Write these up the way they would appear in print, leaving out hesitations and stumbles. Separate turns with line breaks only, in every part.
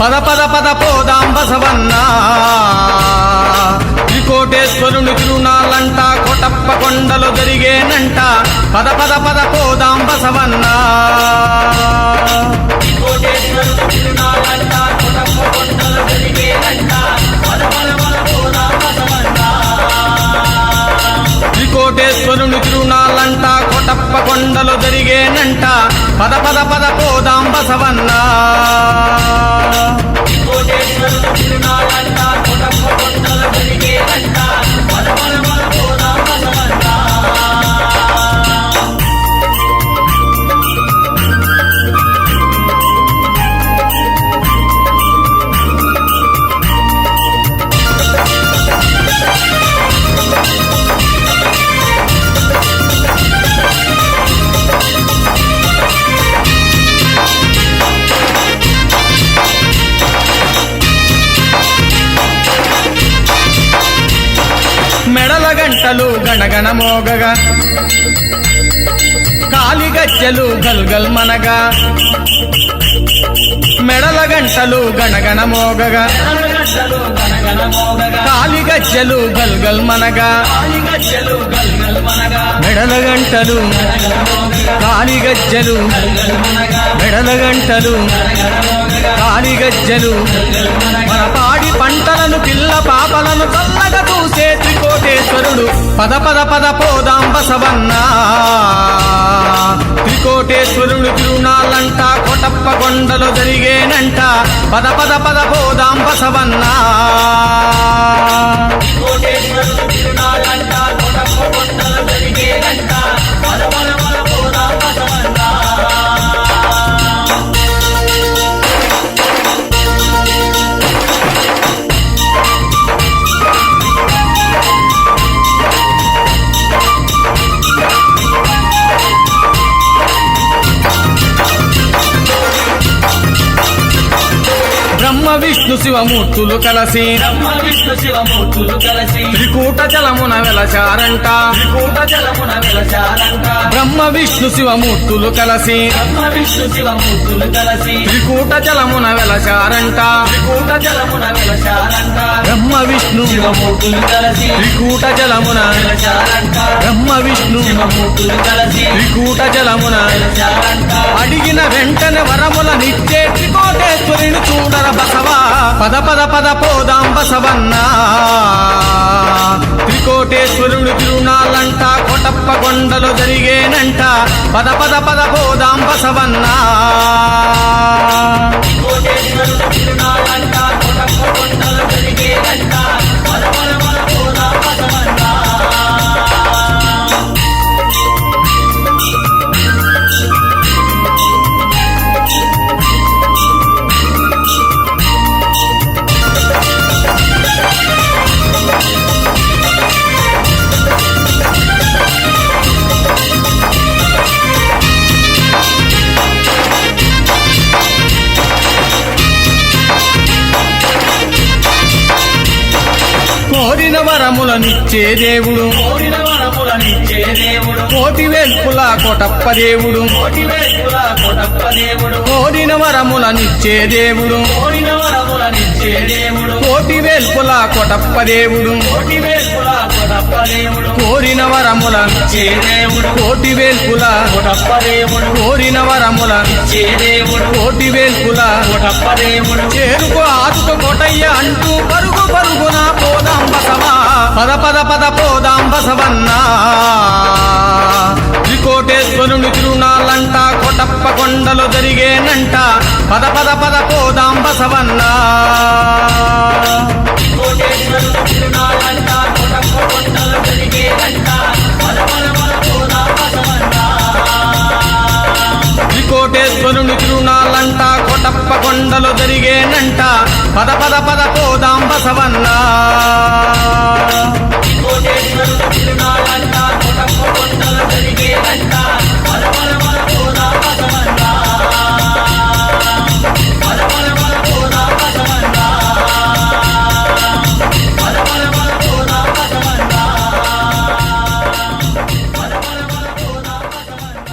పద పద పద పోదాం బసవన్న త్రికోటేశ్వరుని తిరునాళ్ళంట కోటప్ప కొండలో జరిగేనంట పద పద పద పోదాం బసవన్న
త్రికోటేశ్వరుని తిరునాళ్ళంట కోటప్ప కొండలో జరిగేనంట పద పద పద పోదాం బసవన్న
త్రికోటేశ్వరుని తిరునాళ్ళంట కోటప్ప కొండలో జరిగేనంట పద పద పద పోదాం బసవన్న
త్రికోటేశ్వరుని తిరునాళ్ళంట కోటప్ప కొండలో జరిగేనంట పద పద పద పోదాం బసవన్న
మెడల గంటలు గణగణ మోగగా కాలిగజ్జలు గల్గల్ మనగా మెడల గంటలు గణగణ మోగగా
గంటలు గణగణ మోగగా
కాలిగజ్జలు గల్గల్ మనగా
కాలిగజ్జలు గల్గల్ మనగా
మెడల గంటలు కాలిగజ్జలు మెడల గంటలు కాలిగజ్జలు మన పాడి పంటలను పిల్ల పాపలను చల్లగా చూసే త్రికోటేశ్వరుడు పద పద పద పోదాం బసవన్న త్రికోటేశ్వరుడు తిరునాళ్ళంట కోటప్ప కొండలో జరిగేనంట పద పద పద పోదాం బసవన్న
త్రికోటేశ్వరుని తిరునాళ్ళంట కోటప్ప కొండలో జరిగేనంట పద పద పద పోదాం బసవన్న
బ్రహ్మ విష్ణు శివమూర్తులు కలసి
బ్రహ్మ విష్ణు శివమూర్తులు కలిసి
త్రికూట జలమున వెలచారంట
త్రికూట జలమున వెలచారంట
బ్రహ్మ విష్ణు శివమూర్తులు కలసి
బ్రహ్మ విష్ణు శివమూర్తులు కలిసి
త్రికూట జలమున వెలచారంట
త్రికూట జలమున వెలచారంట
బ్రహ్మ విష్ణు
శివమూర్తులు కలిసి
త్రికూట జలమున
వెలచారంట
బ్రహ్మ విష్ణు
శివమూర్తులు కలిసి
త్రికూట జలమున
వెలచారంట
అడిగిన వెంటనే వరములనిచ్చే త్రికోటేశ్వరుని చూడర బసవా పద పద పద పోదాం బసవన్న త్రికోటేశ్వరుని తిరునాళ్ళంట కోటప్ప కొండలో జరిగేనంట పద పద పద పోదాం బసవన్న
త్రికోటేశ్వరుని తిరునాళ్ళంట కోటప్ప కొండలో జరిగేనంట పద పద పద పోదాం బసవన్న
కోరిన వరములనిచ్చే దేవుడు
కోరిన వరములనిచ్చే దేవుడు
కోటి వేల్పుల కోటప్ప దేవుడు
కోటి వేల్పుల కోటప్ప దేవుడు
కోరిన వరములనిచ్చే దేవుడు
కోరిన వరములనిచ్చే దేవుడు
కోటి వేల్పుల కోటప్ప దేవుడు
కోటి వేల్పుల కోటప్ప దేవుడు
కోరిన వరముల
చే దేవుడు
కోటి వేల్పుల
కోటప్ప దేవుడు
కోరిన వరముల
చే దేవుడు
కోటి వేల్పుల
కోటప్ప దేవుడు
చేరుకో ఆదుకో కోటయ్య అంటూ పరుగు పరుగున పోదాం బసవా పద పద పద పోదాం బసవన్న త్రికోటేశ్వరుని తిరునాళ్ళంట కోటప్ప కొండలో జరిగేనంట పద పద పద పోదాం బసవన్న
త్రికోటేశ్వరుని తిరునాళ్ళంట కోటప్ప కొండలో జరిగేనంట పద పద పద పోదాం బసవన్న
త్రికోటేశ్వరుని తిరునాళ్ళంట కోటప్ప కొండలో జరిగేనంట పద పద పద పోదాం బసవన్న
త్రికోటేశ్వరుని తిరునాళ్ళంట కోటప్ప కొండలో జరిగేనంట పద పద పద పోదాం బసవన్న పద పద పద పోదాం బసవన్న పద పద పద పోదాం బసవన్న పద పద పద పోదాం బసవన్న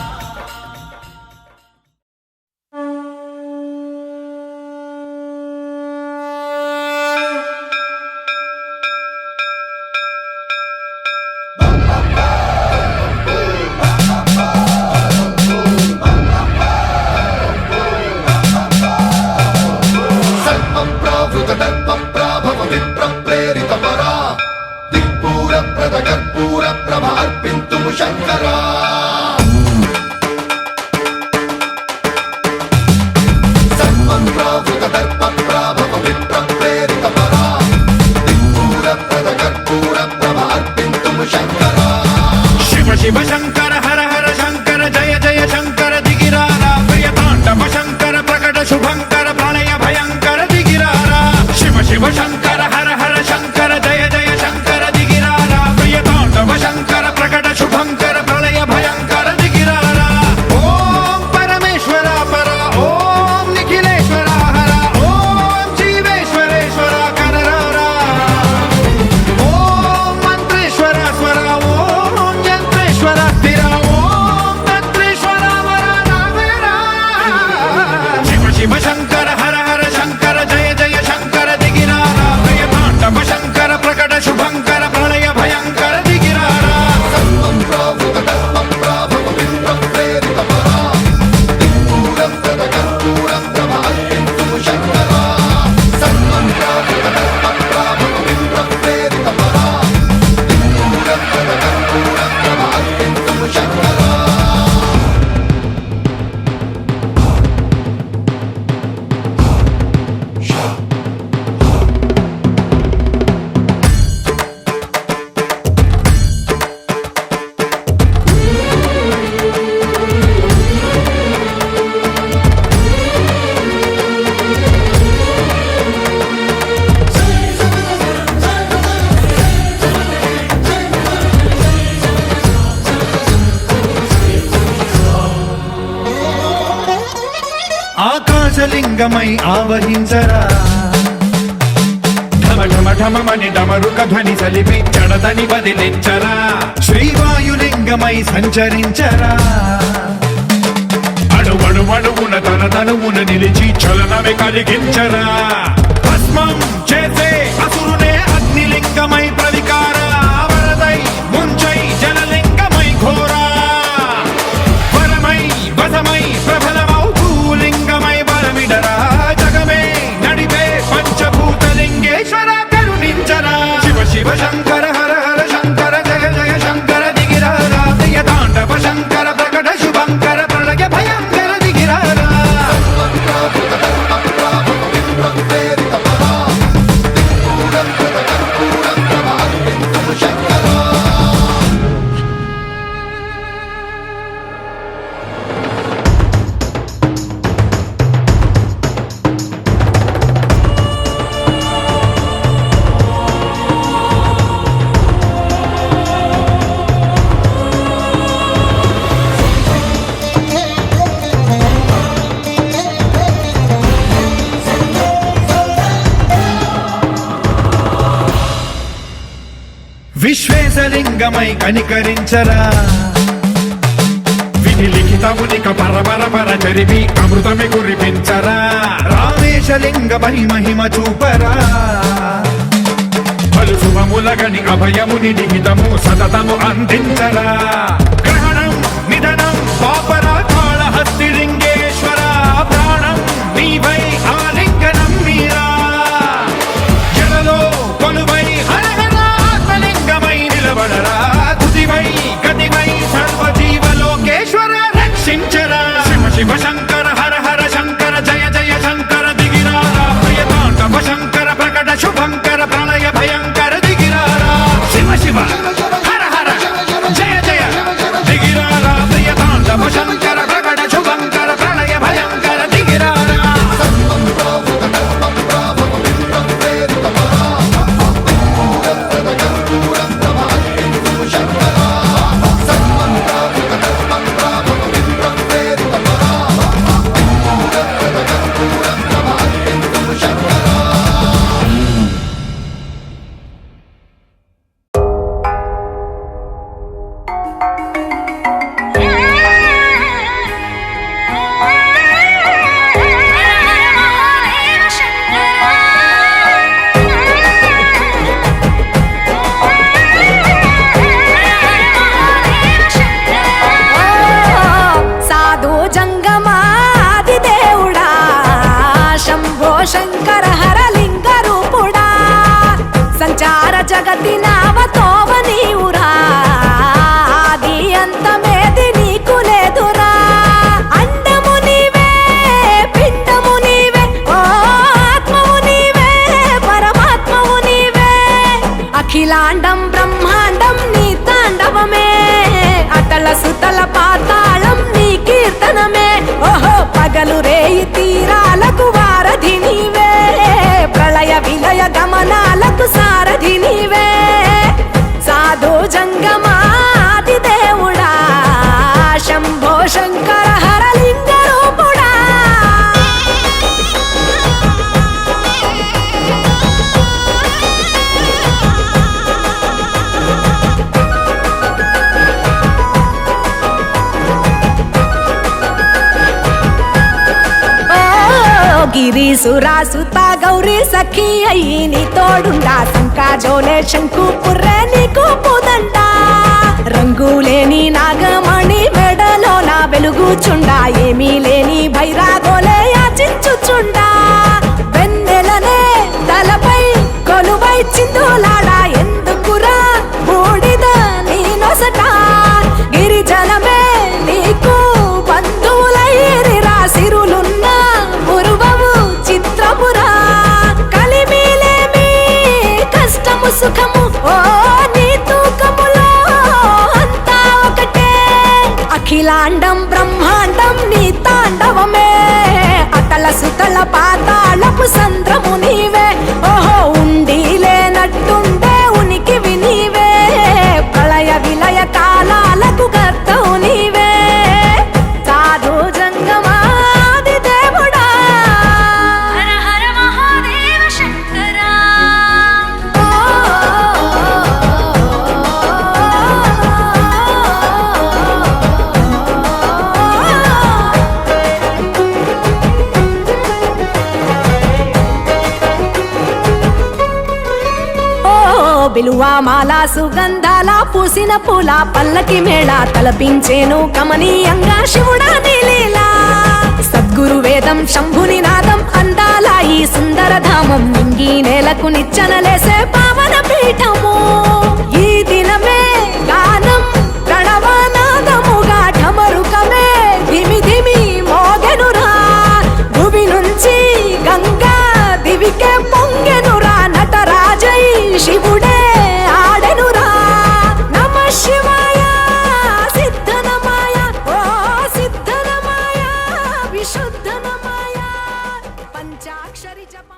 ఆకాశలింగమై ఆవహించరా ఢమ ఢమ ఢమమని డమరుక ధ్వని సలిపి జడదని వదిలించరా శ్రీవాయులింగమై సంచరించరా అణువణువున తన తనువున నిలిచి చలనమే కలిగించరా భస్మం చేసే అసురునే అగ్నిలింగమై ప్రవికార వరదై ముంచై జలలింగమై ఘోరా వరమై వసమై ప్రబలమౌ భూలింగమై బలమిడరా జగమే నడిపే పంచభూతలింగేశ్వర కరుణించరా శివ శివ శంకర హర హర శంకర జయ జయ శంకర దిగిరారా ప్రియ తాండవ శంకర ప్రకట శుభంకర ప్రళయ భయంకర దిగిరారా విశ్వేశలింగమై కనికరించరా విధి లిఖితమునిక పరపర పర చరివి అమృతమి కురిపించరా రామేశలింగమై మహిమ చూపరా పలు శుభములగని అభయముని లిఖితము సతతము అందించరా గ్రహణం నిధనం పాపరా కాళహస్తి లింగేశ్వర ప్రాణం నీవై ఆలింగనం మీరా జలలో కొలువై నిలబడరా తుదివై గతివై సర్వజీవలోకేశ్వర రక్షించరా శివ శివ శంకర హర హర శంకర జయ జయ శంకర దిగిరారా ప్రియ తాండవ శంకర ప్రకట శుభంకర ప్రళయ భయంకర దిగిరారా శివ శివ హర హర జయ జయ దిగిరారా ప్రియ తాండవ శంకర ప్రకట శుభంకర ప్రళయ భయంకర దిగిరారా
శంకర హరలింగ రూపుడా సంచార జగతి నావతోవ నీవురా ఆది అంతమేది నీకు లేదురా అండము నీవే పిండము నీవే ఓ ఆత్మవు నీవే పరమాత్మవు నీవే అఖిలాండం బ్రహ్మాండం నీ తాండవమే అతల సుతల పాతాళం నీ కీర్తనమే ఓహో పగలు రేయి తీరాలకు వారధి నీవే ప్రళయ విలయ గమనాలకు సారథి నీవే సాధు జంగమాది దేవుడా శంభో శంకర హరలింగ రూపుడా గిరీసురాసుత గౌరీ సఖీ అయ్యి నీ తోడుండా సంకాజోలే శంకు పుర్రే నీకు పుదండా రంగులేని నాగమణి మెడలో నా వెలుగుచుండా ఏమీ లేని భైరాగోలే యాచించుచుండా వెన్నెలనే తలపై కొలువై చిందులాడా ఎందుకురా బూడిద నీ నొసట గిరిజనమే నీకు బంధువులైరిరా సిరులున్న మురువవు చిత్రపురా కలిమిలేమి కష్టము సుఖము ఓ నీ తూకములో అంతా ఒకటే అఖిలాండం బ్రహ్మాండం నీ తాండవమే అతల సుతల పాతాళపు సంద్రము నీవే ఓహో ఉండి లేనట్టుండే ఉనికివి నీవే ప్రళయ విలయ కాలాలకు కర్తవు నీవే సాధు జంగమాది దేవుడా విలువమాల సుగంధాల పూసిన పూల పల్లకి మేళ తలపించేను కమనీయంగా శివుడా నీలీలా సద్గురు వేదం శంభుని నాదం అందాల ఈ సుందర ధామం ఇంగి నేలకు నిచ్చనలేసే పావన పీఠము ఈ దినమే గానం ప్రణవనాదముగా ఢమరుకమే ధిమి ధిమి మోగెనురా భూమి నుంచి గంగా దివికే పొంగెనురా నటరాజై శివుడే ఆడెనురా నమ శివాయ సిద్ధనమాయ ఓ సిద్ధనమాయ విశుద్ధనమాయ పంచాక్షరి జపమ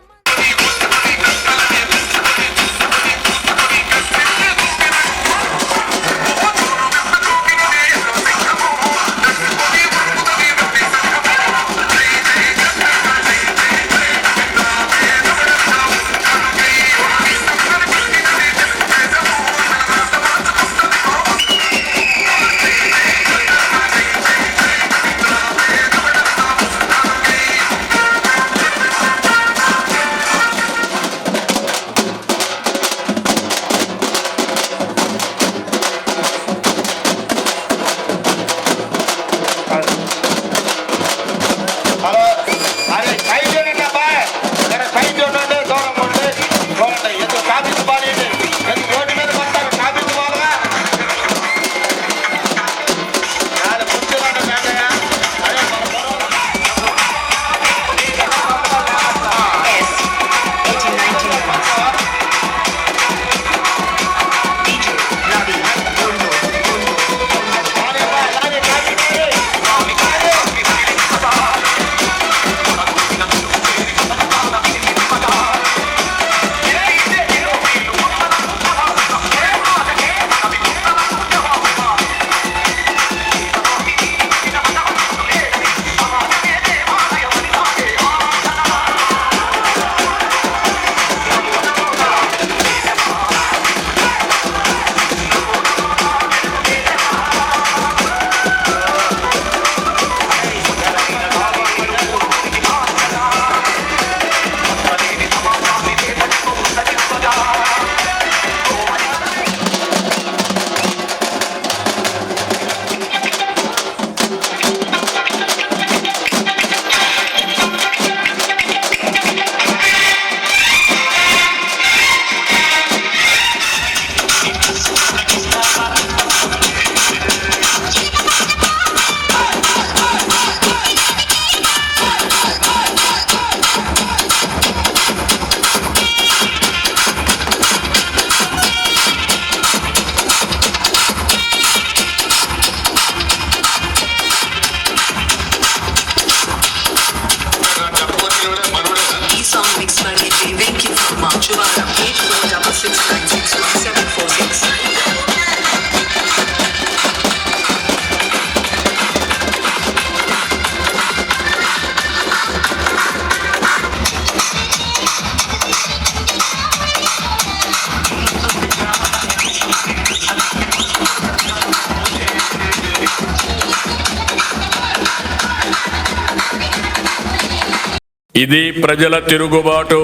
ఇది ప్రజల తిరుగుబాటు.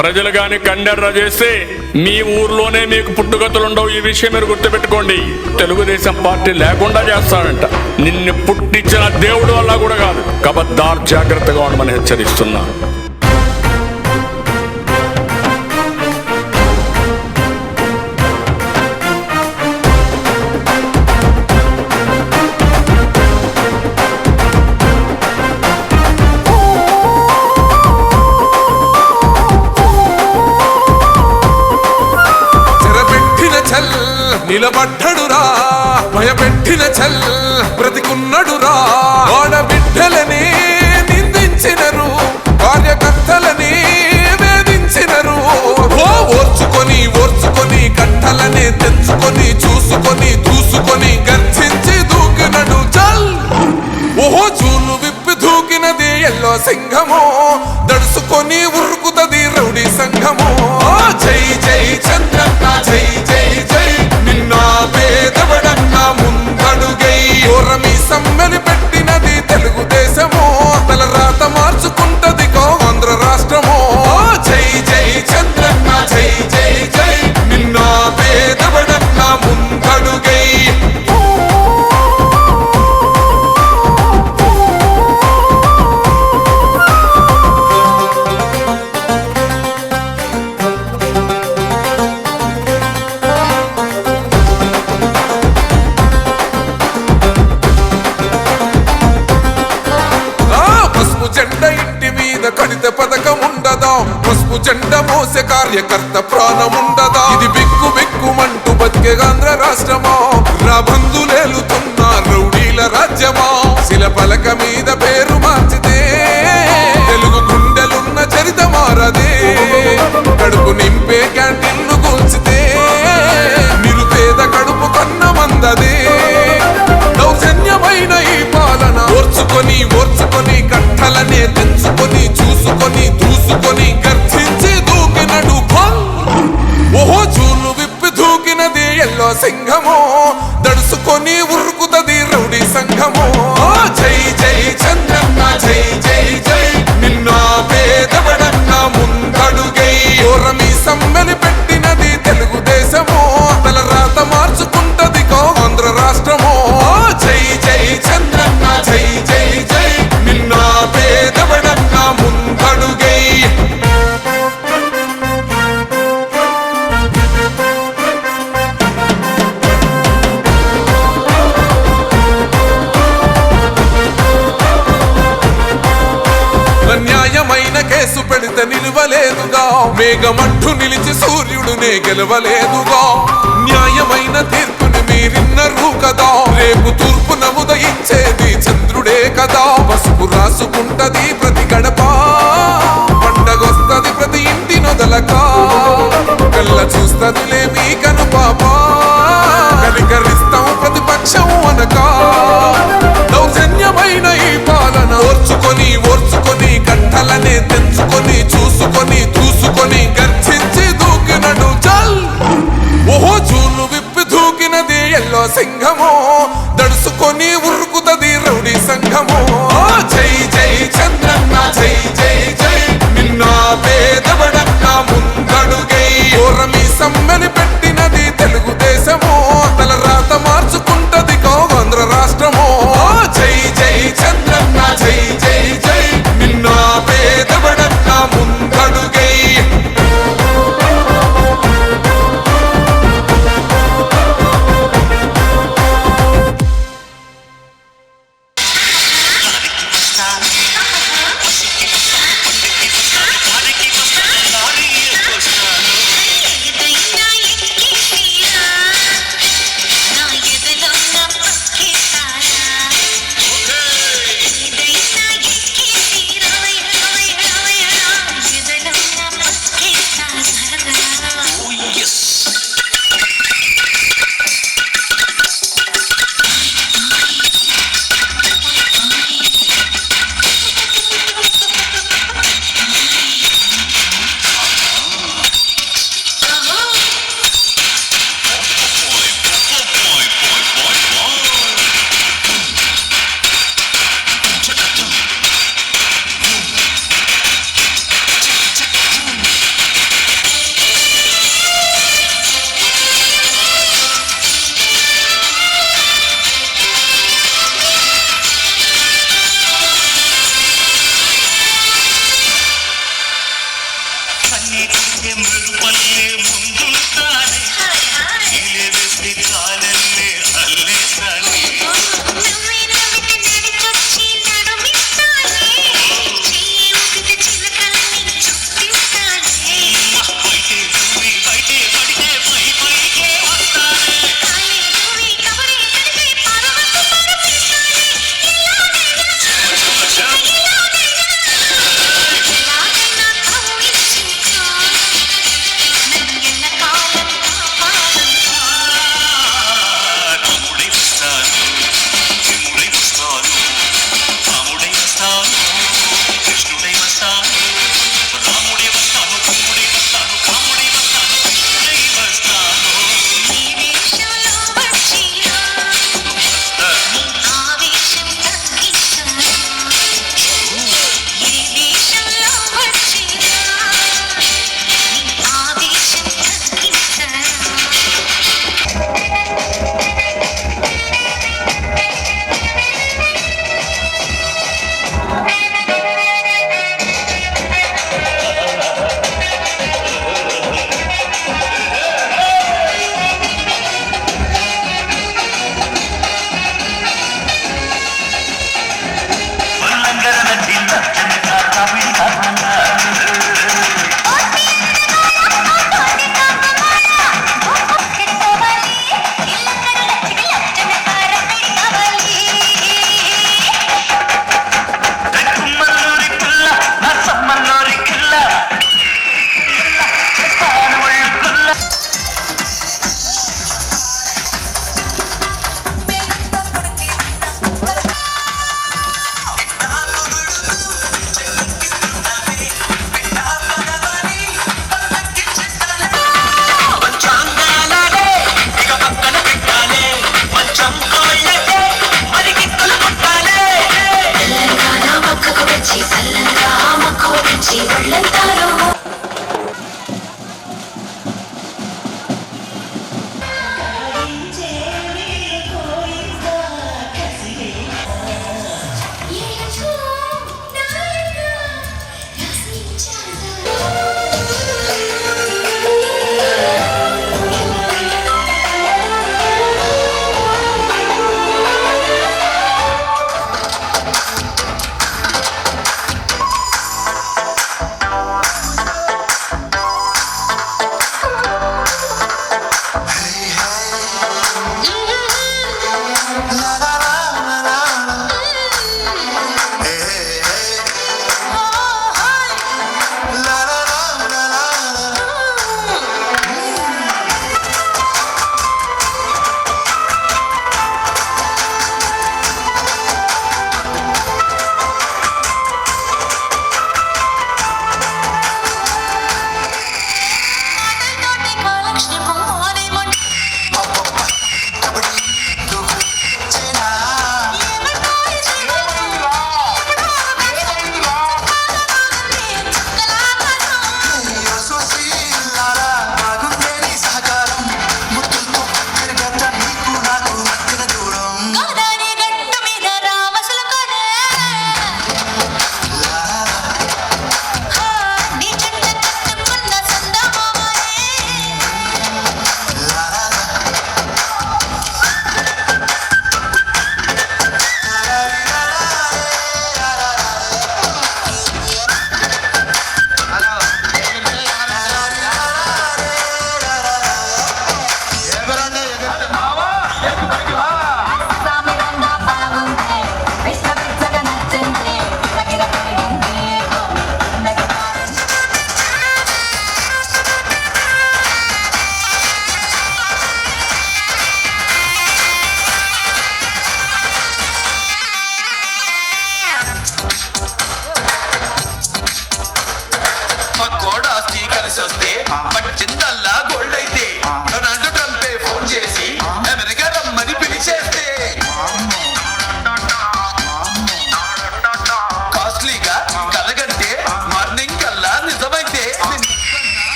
ప్రజలు గాని కండెర్ర చేస్తే మీ ఊర్లోనే మీకు పుట్టుగతులుండవు. ఈ విషయం మీరు గుర్తుపెట్టుకోండి. తెలుగుదేశం పార్టీ లేకుండా చేస్తాడంట. నిన్ను పుట్టించిన దేవుడు వల్ల కూడా కాదు. కబద్దార్, జాగ్రత్తగా ఉండమని హెచ్చరిస్తున్నా.
నిలబడ్డడురా భయపెట్టిన చల్ బ్రతికున్నడురా ఆడబిడ్డలని నిందించినరు, కార్యకర్తలని వేధించినరు. ఓర్చుకొని ఓర్చుకొని కట్టలనే తెంచుకొని చూసుకొని దూసుకొని గర్జించి దూకినడు చల్. ఓహో చూలు విప్పి దూకినది ఎల్లో సింహము, దడుసుకొని ఉరుకుతది రౌడీ సంఘము. జై జై చంద్రన్న జై జై జై, నిన్న పేదవడన్న ముందడుగై. ఓరమి సమ్మెని పెట్టినది తెలుగుదేశము, తలరాత మార్చుకుంటది ఆంధ్ర రాష్ట్రము. జై జై చంద్రన్న జై జై జై, నిన్న పథకం ఉండదా పసుపు జెండ మోసే కార్యకర్త ప్రాణముండదా ఇది బిక్కు బిక్కుమంటూ బతికే ఆంధ్ర రాష్ట్రమా రాబందులేలుతున్న రౌడీల రాజ్యమా శిల పలక మీద పేరు మార్చితే తెలుగు గుండెలున్న చరిత మారదే కడుపు నింపే క్యాంటీన్ను కూల్చితే నిరుపేద కడుపు కన్న మందదే దౌర్జన్యమైన ఈ పాలన ఓర్చుకొని ఓర్చుకొని కట్టలనే తెంచుకొని చూసుకొని దూసుకొని గర్జించి దూకినడు ఓహో చూలు విప్పి దూకినది ఎల్లో సింహమో దడుసుకొని ఉరుకుతది రౌడీ సంఘమో జై జై చంద్రన్న జై జై జై నిన్న పేదవడన్న ముందడుగై ఓరమి సమ్మెని పెట్టినది తెలుగుదేశమో తల రాత మార్చుకుంటది ఆంధ్ర రాష్ట్రమో జై జై చంద్రన్న జై జై జై నిన్న పేదవడన్న ముందడుగై న్యాయమైన కేసు పెడితే నిలవలేదుగా మేఘమట్టు నిలిచి సూర్యుడునే గెలవలేదుగా న్యాయమైన తీర్పుని మీరిన్నరు కదా రేపు తూర్పు నముదయించేది చంద్రుడే కదా పసుపు రాసుకుంటది ప్రతి గడప పండగొస్తది ప్రతి ఇంటి నొదలక కళ్ళ చూస్తదిలే మీ కను పాప కలికరిస్తాం ప్రతిపక్షం అనక దౌర్జన్యమైన ఈ పాలన ఓర్చుకొని ఓర్చుకొని కట్టలనే తెంచుకొని చూసుకొని దూసుకొని గర్జించి దూకినడు చల్ ఓహో చూలు విప్పి దూకినది ఎల్లో సింహమో దడుసుకొని ఉరుకుతది రౌడీ సంఘమో జై జై చంద్రన్న జై జై జై నిన్న పేదవడన్న ముందడుగై ఓరమి సమ్మెని పెట్టినది తెలుగుదేశమో తల రాత మార్చుకుంటది ఆంధ్ర రాష్ట్రమో జై జై చంద్రన్న జై జై జై నిన్న పేదవడన్న ముందడుగై
Thank you.
వచ్చి చల్లంగా మక్కువరించి వెళ్ళంతారో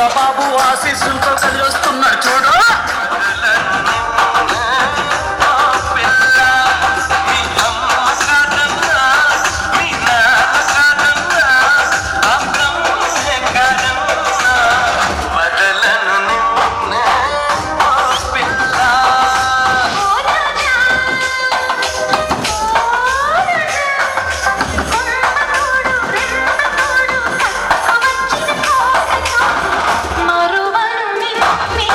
దొరబాబు ఆశీస్సులతో కలిసి వస్తున్నాడు చూడు.
మరువను నిన్నే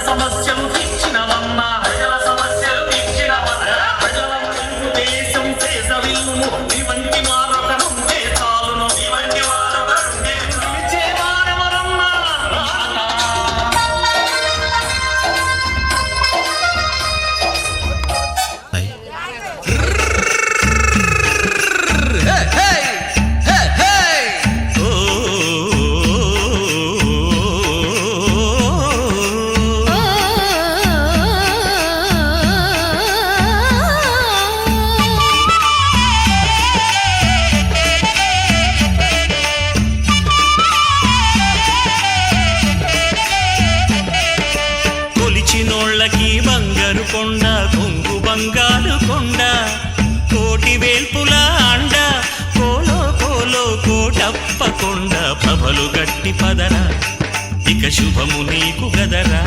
సమస్యలు తీర్చినవన్నా ప్రజల సమస్యలు తీర్చినవన్నా ప్రజల దేశం చేసవిల్ము నీ వంటి మారొకరుంటే చాలును నీ వంటి మారొకరుంటే పిలిచే వారెవరన్నా
కొలిచినోళ్ళకి బంగారు కొండ కొంగు బంగారు కొండ కోటి వేల్పుల అండ కోలో కోలో కోటప్ప కొండ ప్రభలు గట్టి పదరా ఇక శుభము నీకు గదరా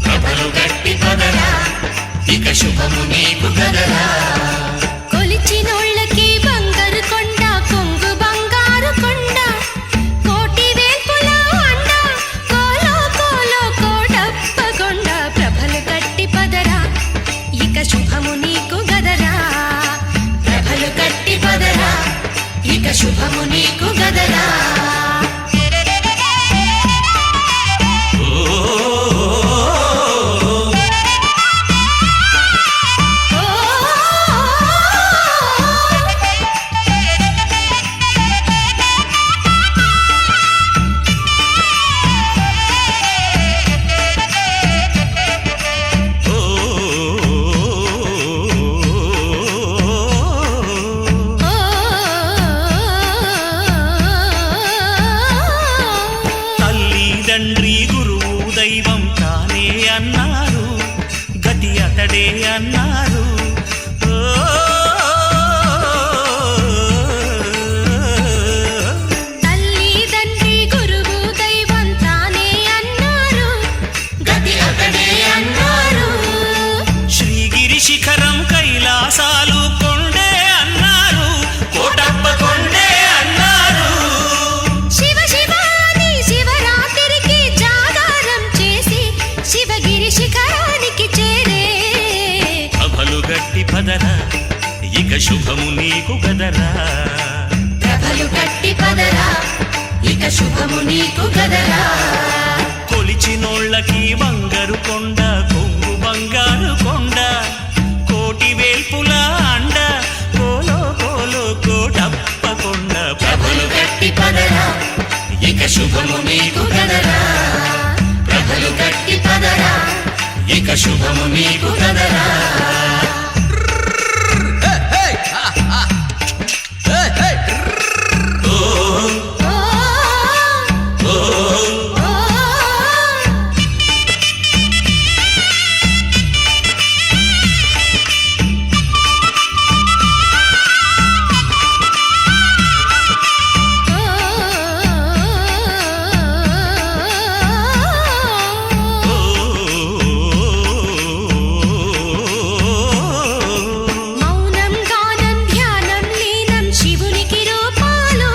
ప్రభలు గట్టి పదరా ఇక శుభము నీకు గదరా
కొలిచినోళ్ళకి బంగారు కొండ కొంగు బంగారు కొండ కోటి వేల్పుల అండ కోలో కోలో కోటప్ప కొండ ప్రభలు కట్టి పదరా ఇక శుభము నీకు గదరా ప్రభలు కట్టి పదరా ఇక శుభము నీకు గదరా
తండ్రి గురువు దైవం తానే అన్నారు గతి అతడే అన్నారు
తల్లి తండ్రి గురువు దైవం తానే అన్నారు గతి అతడే అన్నారు
శ్రీగిరి శిఖరం కైలాసాలు కొండే అన్నారు కోటప్ప కొండే అన్నారు
శివ శివాని శివరాత్రికి జాగారం చేసి శివగిరి శిఖరానికి చేరే
ప్రభలు గట్టి పదరా ఇక శుభము నీకు గదరా
ప్రభలు కట్టి పదరా ఇక శుభము నీకు గదరా
కొలిచినోళ్ళకి బంగారు కొండ కొంగు బంగారు కొండ కోటి వేల్పుల అండ కోలో కోలో కోటప్ప కొండ
ప్రభలు కట్టి పదరా ఇక శుభము నీకు గదరా ప్రభలు కట్టి పదరా ఇక శుభము నీకు గదరా మౌనం గానం ధ్యానం లీనం శివునికి రూపాలు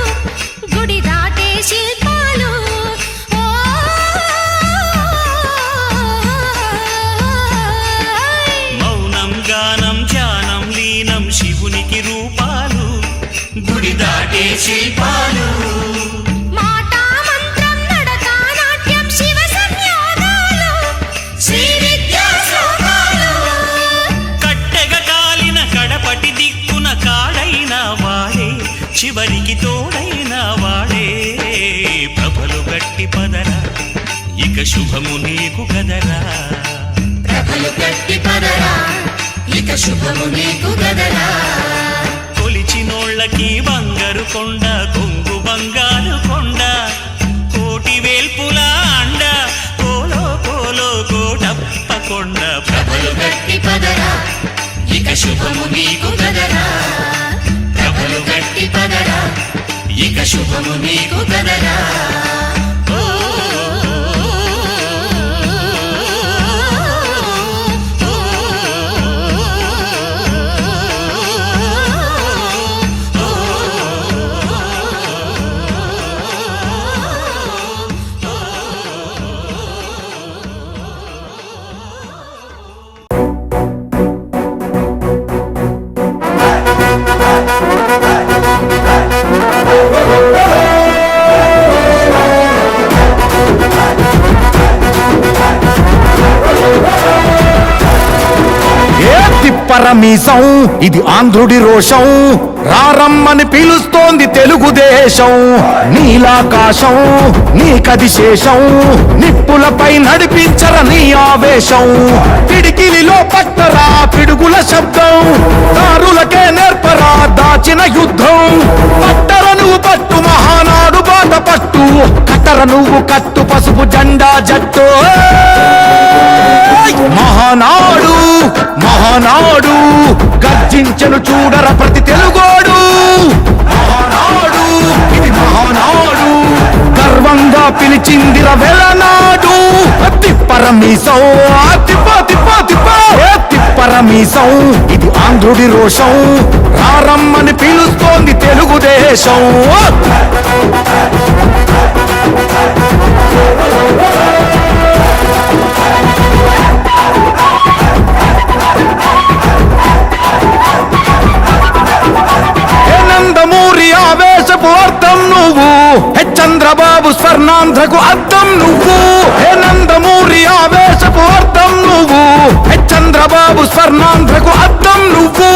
గుడి దాటే శిల్పాలు
మౌనం గానం ధ్యానం లీనం శివునికి రూపాలు గుడి దాటే శిల్పాలు
మాట మంత్రం నడక నాట్యం శివ సంయోగాలు శ్రీ విద్యా శ్లోకాలు
కట్టెగ కాలిన కడపటి దిక్కున కాడైన వాడే చివరికి తోడైన వాడే ప్రభలు గట్టి పదరా ఇక శుభము నీకు గదరా
ప్రభలు కట్టి పదరా ఇక శుభము నీకు గదరా
కొలిచినోళ్ళకి బంగారు కొండ కొంగు బంగారు కొండ కోటి వేల్పుల అండ కోలో కోలో కోటప్ప కొండ
ప్రభలు కట్టి పదరా ఇక శుభము నీకు గదరా ప్రభలు కట్టి పదరా ఇక శుభము నీకు గదరా
తిప్పరమీసం ఇది ఆంధ్రుడి రోషం రారమ్మని పిలుస్తోంది తెలుగుదేశం నీలాకాశం నీకది శేషం నిప్పులపై నడిపించర నీ ఆవేశం పిడికిలిలో పట్టరా పిడుగుల శబ్దం దారులకే నేర్పరా దాచిన యుద్ధం పట్టర నువ్వు పట్టు మహానాడు బాట పట్టు కట్టర నువ్వు కట్టు పసుపు జెండా జట్టు మహానాడు మహానాడు గర్జించను చూడర ప్రతి తెలుగోడు మహానాడు ఇది మహానాడు గర్వంగా పిలిచిందిర వెలనాడు తిప్పరమీసం తిప్ప తిప్ప తిప్ప తిప్పరమీసం ఇది ఆంధ్రుడి రోషం రారమ్మని పిలుస్తోంది తెలుగుదేశం నందమూరి ఆవేశపు అర్థం నువ్వు చంద్రబాబు స్వర్ణాంధ్రకు అర్థం నువ్వు నందమూరి ఆవేశపు అర్థం నువ్వు చంద్రబాబు స్వర్ణాంధ్రకు అర్థం నువ్వు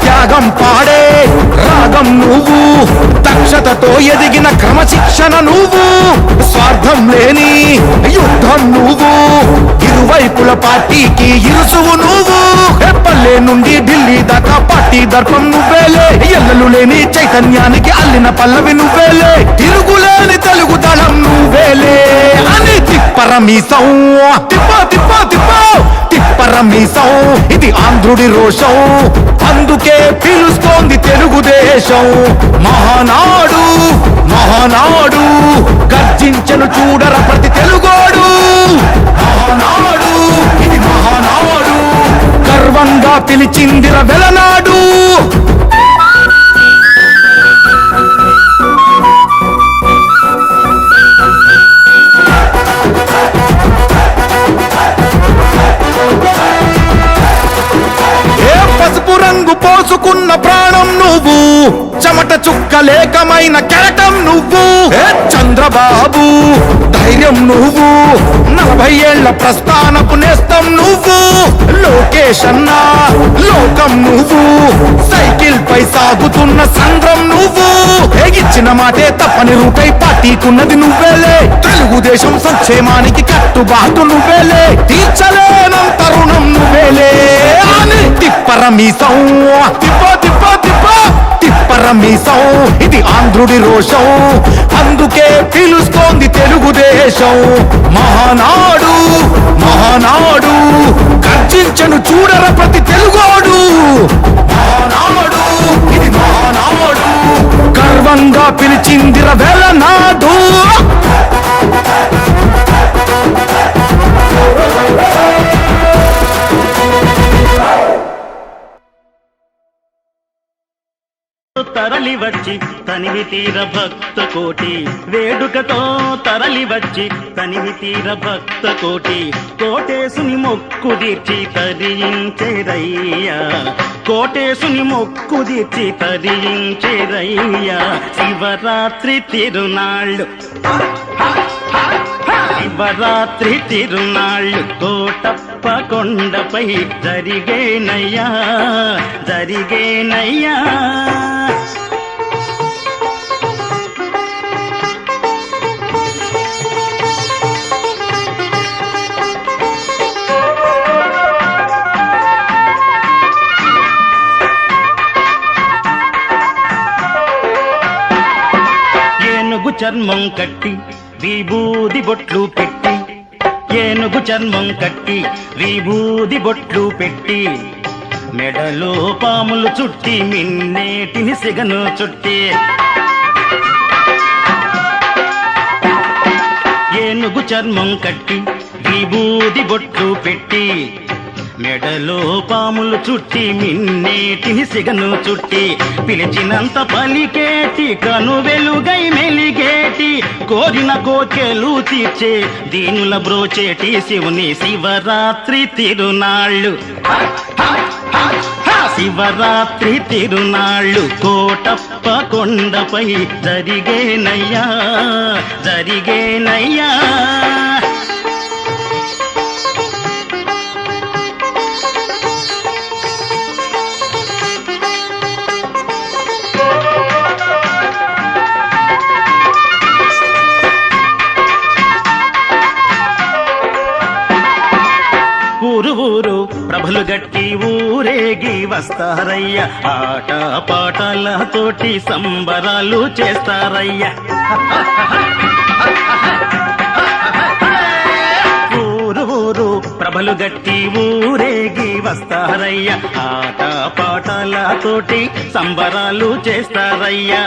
త్యాగం పాడే రాగం నువ్వు దక్షతతో ఎదిగిన క్రమశిక్షణ నువ్వు స్వార్థం లేని యుద్ధం నువ్వు ఇరువైపుల పార్టీకి ఇరుసువు నువ్వు పల్లె నుండి ఢిల్లీ దాకా పార్టీ దర్పం నువ్వేలే ఎల్లలు లేని చైతన్యానికి అల్లిన పల్లవి నువ్వేలే తిరుగులేని తెలుగు దళం నువ్వేలే అని తిప్పరమీసం తిప్ప తిప్ప తిప్ప తిప్పరమీసం ఇది ఆంధ్రుడి రోషం అందుకే పిలుస్తోంది తెలుగుదేశం మహానాడు మహానాడు గర్జించను చూడర ప్రతి తెలుగోడు మహానాడు ఇది మహానాడు గర్వంగా పిలిచిందిర వెలనాడు పసుపు రంగు పోసుకున్న ప్రాణం నువ్వు చెమట చుక్కలేకమైన కెరటం నువ్వు చంద్రబాబు ధైర్యం నువ్వు 40 ఏళ్ల ప్రస్థానపు నేస్తం నువ్వు లోకేష్ అన్నా లోకం నువ్వు సైకిల్ పై సాగుతున్న సంద్రం నువ్వు ఇచ్చిన మాటే తప్పని రూపై పార్టీకున్నది నువ్వేలే తెలుగుదేశం సంక్షేమానికి కట్టుబాటు నువ్వేలే తీర్చలేనంత రుణం నువ్వేలే అని తిప్పరమీసం తిప్ప తిప్ప తిప్ప తిప్పరమీసం ఇది ఆంధ్రుడి రోషం అందుకే పిలుస్తోంది తెలుగుదేశం మహానాడు మహానాడు గర్జించను చూడర ప్రతి తెలుగోడు మహానాడు ఇది మహానాడు గర్వంగా పిలిచిందిర వెలనాడు
తరలి వచ్చి తనివి తీర భక్త కోటి వేడుకతో తరలి వచ్చి తనివి తీర భక్త కోటి కోటేశుని మొక్కు తీర్చి తరించేరయ్యా కోటేశుని మొక్కు తీర్చి తరించేరయ్యా శివరాత్రి తిరునాళ్ళు శివరాత్రి తిరునాళ్ళు కోటప్ప కొండపై జరిగేనయ్యా జరిగేనయ్యా ఏనుగు చర్మం కట్టి విభూది బొట్లు పెట్టి ఏనుగు చర్మం కట్టి విభూది బొట్లు పెట్టి మెడలో పాములు చుట్టి మిన్నేటిని సిగను చుట్టి ఏనుగు చర్మం కట్టి విభూది బొట్లు పెట్టి మెడలో పాములు చుట్టి మిన్నేటిని సిగను చుట్టి పిలిచినంత పలికేటి కను వెలుగై మెలిగేటి కోరిన కోకెలు తీర్చే దీనుల బ్రోచేటి శివుని శివరాత్రి తిరునాళ్ళు శివరాత్రి తిరునాళ్ళు కోటప్ప కొండపై జరిగేనయ్యా జరిగేనయ్యా ఊరు ప్రభలు గట్టి ఊరేగి వస్తారయ్యా ఆట పాటలతోటి సంబరాలు చేస్తారయ్యా ఊరు ప్రభలు గట్టి ఊరేగి వస్తారయ్యా ఆట పాటలతోటి సంబరాలు చేస్తారయ్యా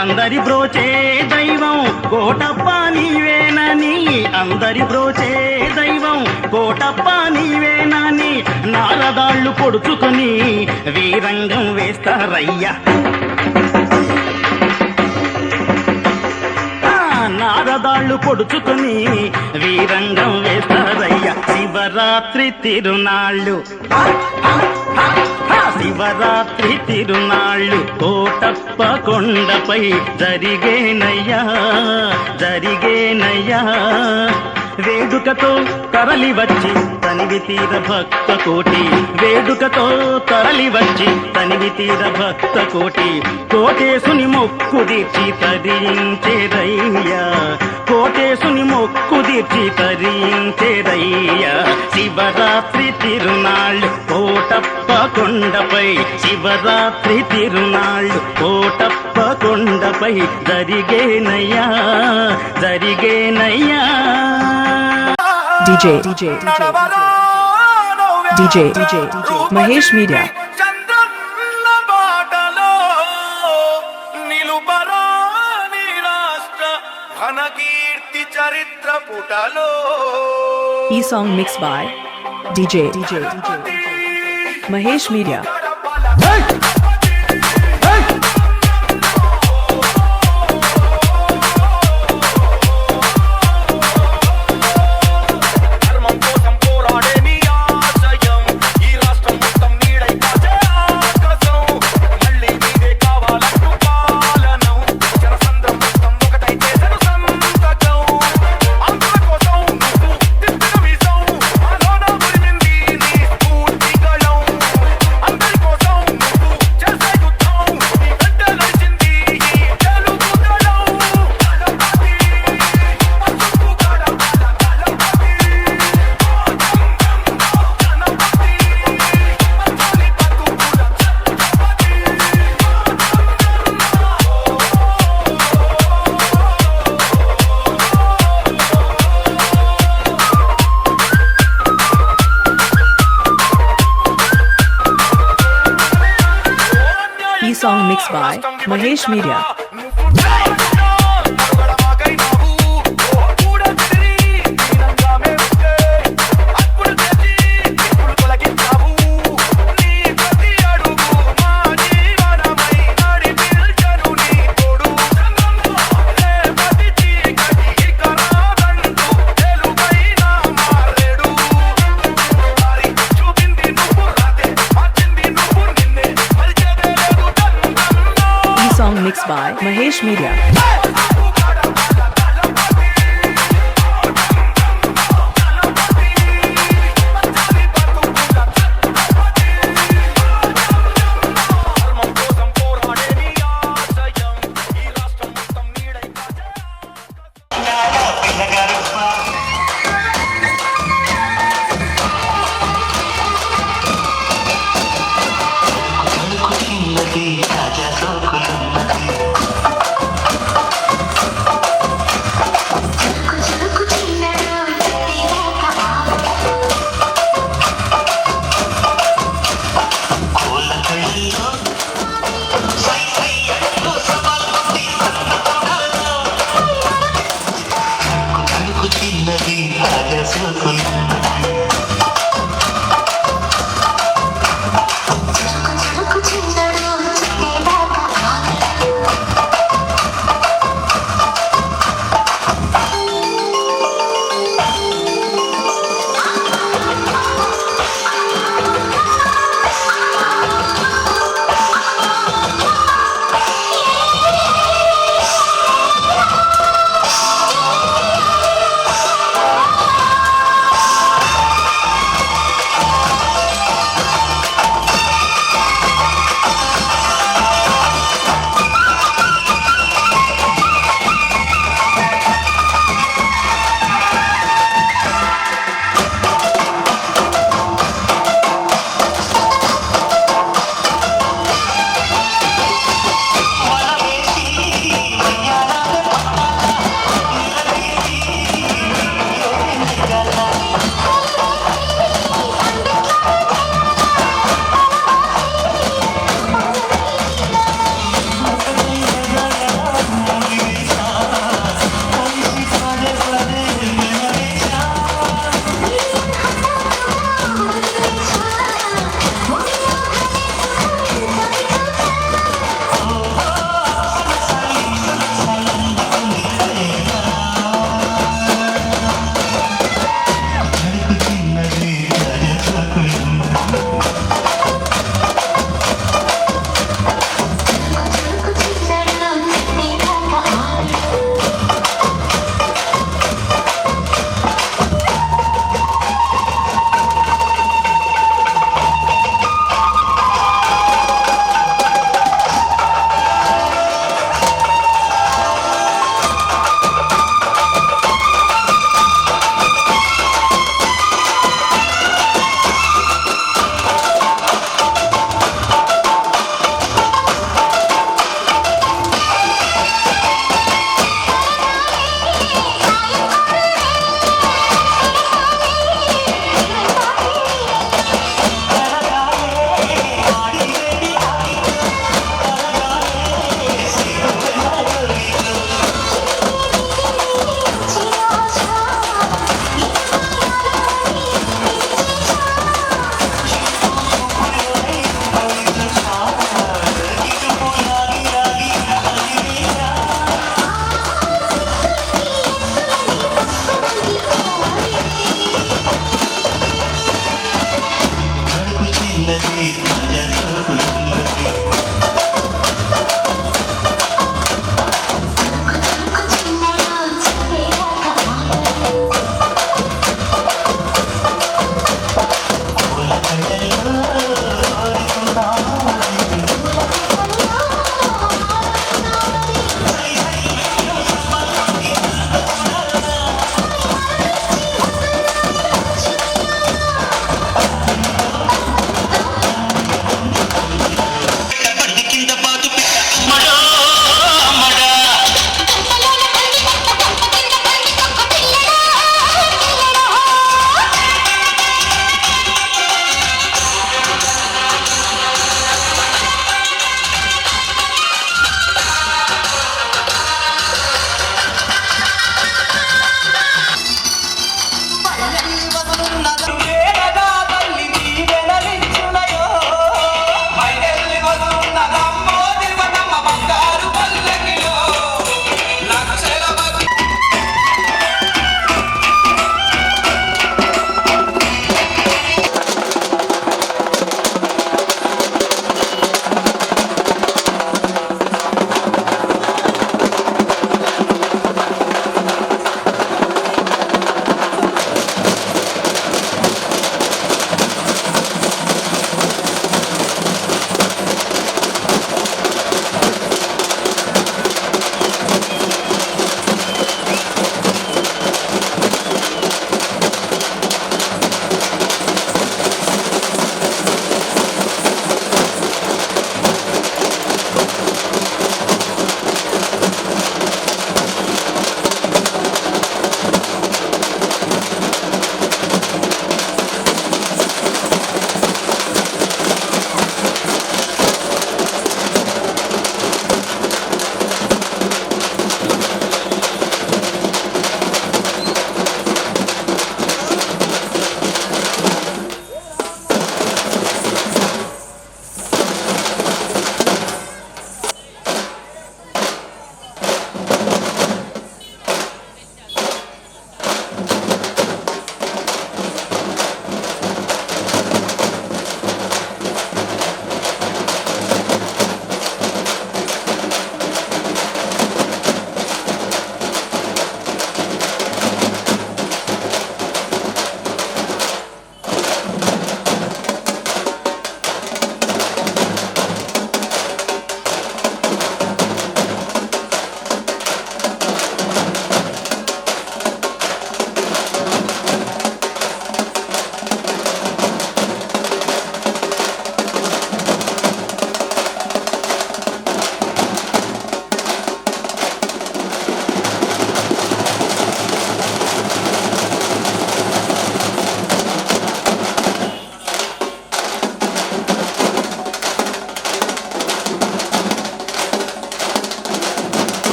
అందరి బ్రోచే దైవం కోటప్ప నీవేనని అందరి బ్రోచే దైవం కోటప్ప నీవేనని నారదాళ్ళు పొడుచుకుని వీరంగం వేస్తారయ్యా నారదాళ్ళు పొడుచుకుని వీరంగం వేస్తారయ్యా శివరాత్రి తిరునాళ్ళు శివరాత్రి తిరునాళ్ళు కోటప్ప కొండపై జరిగేనయ్యా జరిగేనయ్యా వేడుకతో తరలి వచ్చి తనివి తీర భక్త కోటి వేడుకతో తరలి వచ్చి తనివి తీర భక్త కోటి కోటేశుని మొక్కు తీర్చి తరించేరయ్యా కోటేశుని మొక్కు తీర్చి తరించేరయ్యా శివరాత్రి తిరునాళ్ళు కోటప్ప కొండపై శివరాత్రి తిరునాళ్ళు కోటప్ప కొండపై జరిగేనయ్యా జరిగేనయ్యా
DJ Mahesh Media.
చంద్రన్న బాటలో నిలుపరా నీ రాష్ట్ర ఘనకీర్తి చరిత్ర పుటలో
E song mixed by DJ Mahesh Media. E song mixed by Mahesh Media. Song mixed by Mahesh Media.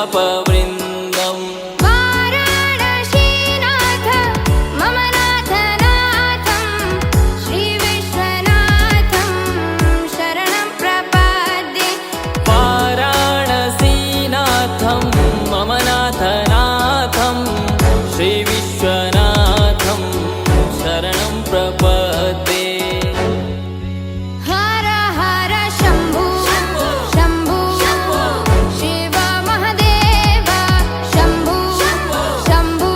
पापवृन्दम्
वाराणसीनाथ मम नाथनाथं श्रीविश्वनाथं शरणं प्रपद्ये
वाराणसीनाथं मम नाथनाथं श्रीविश्वनाथं शरणं प्रपद्ये
हर हर शम्भो शम्भो शिव महदेव शम्भो शम्भो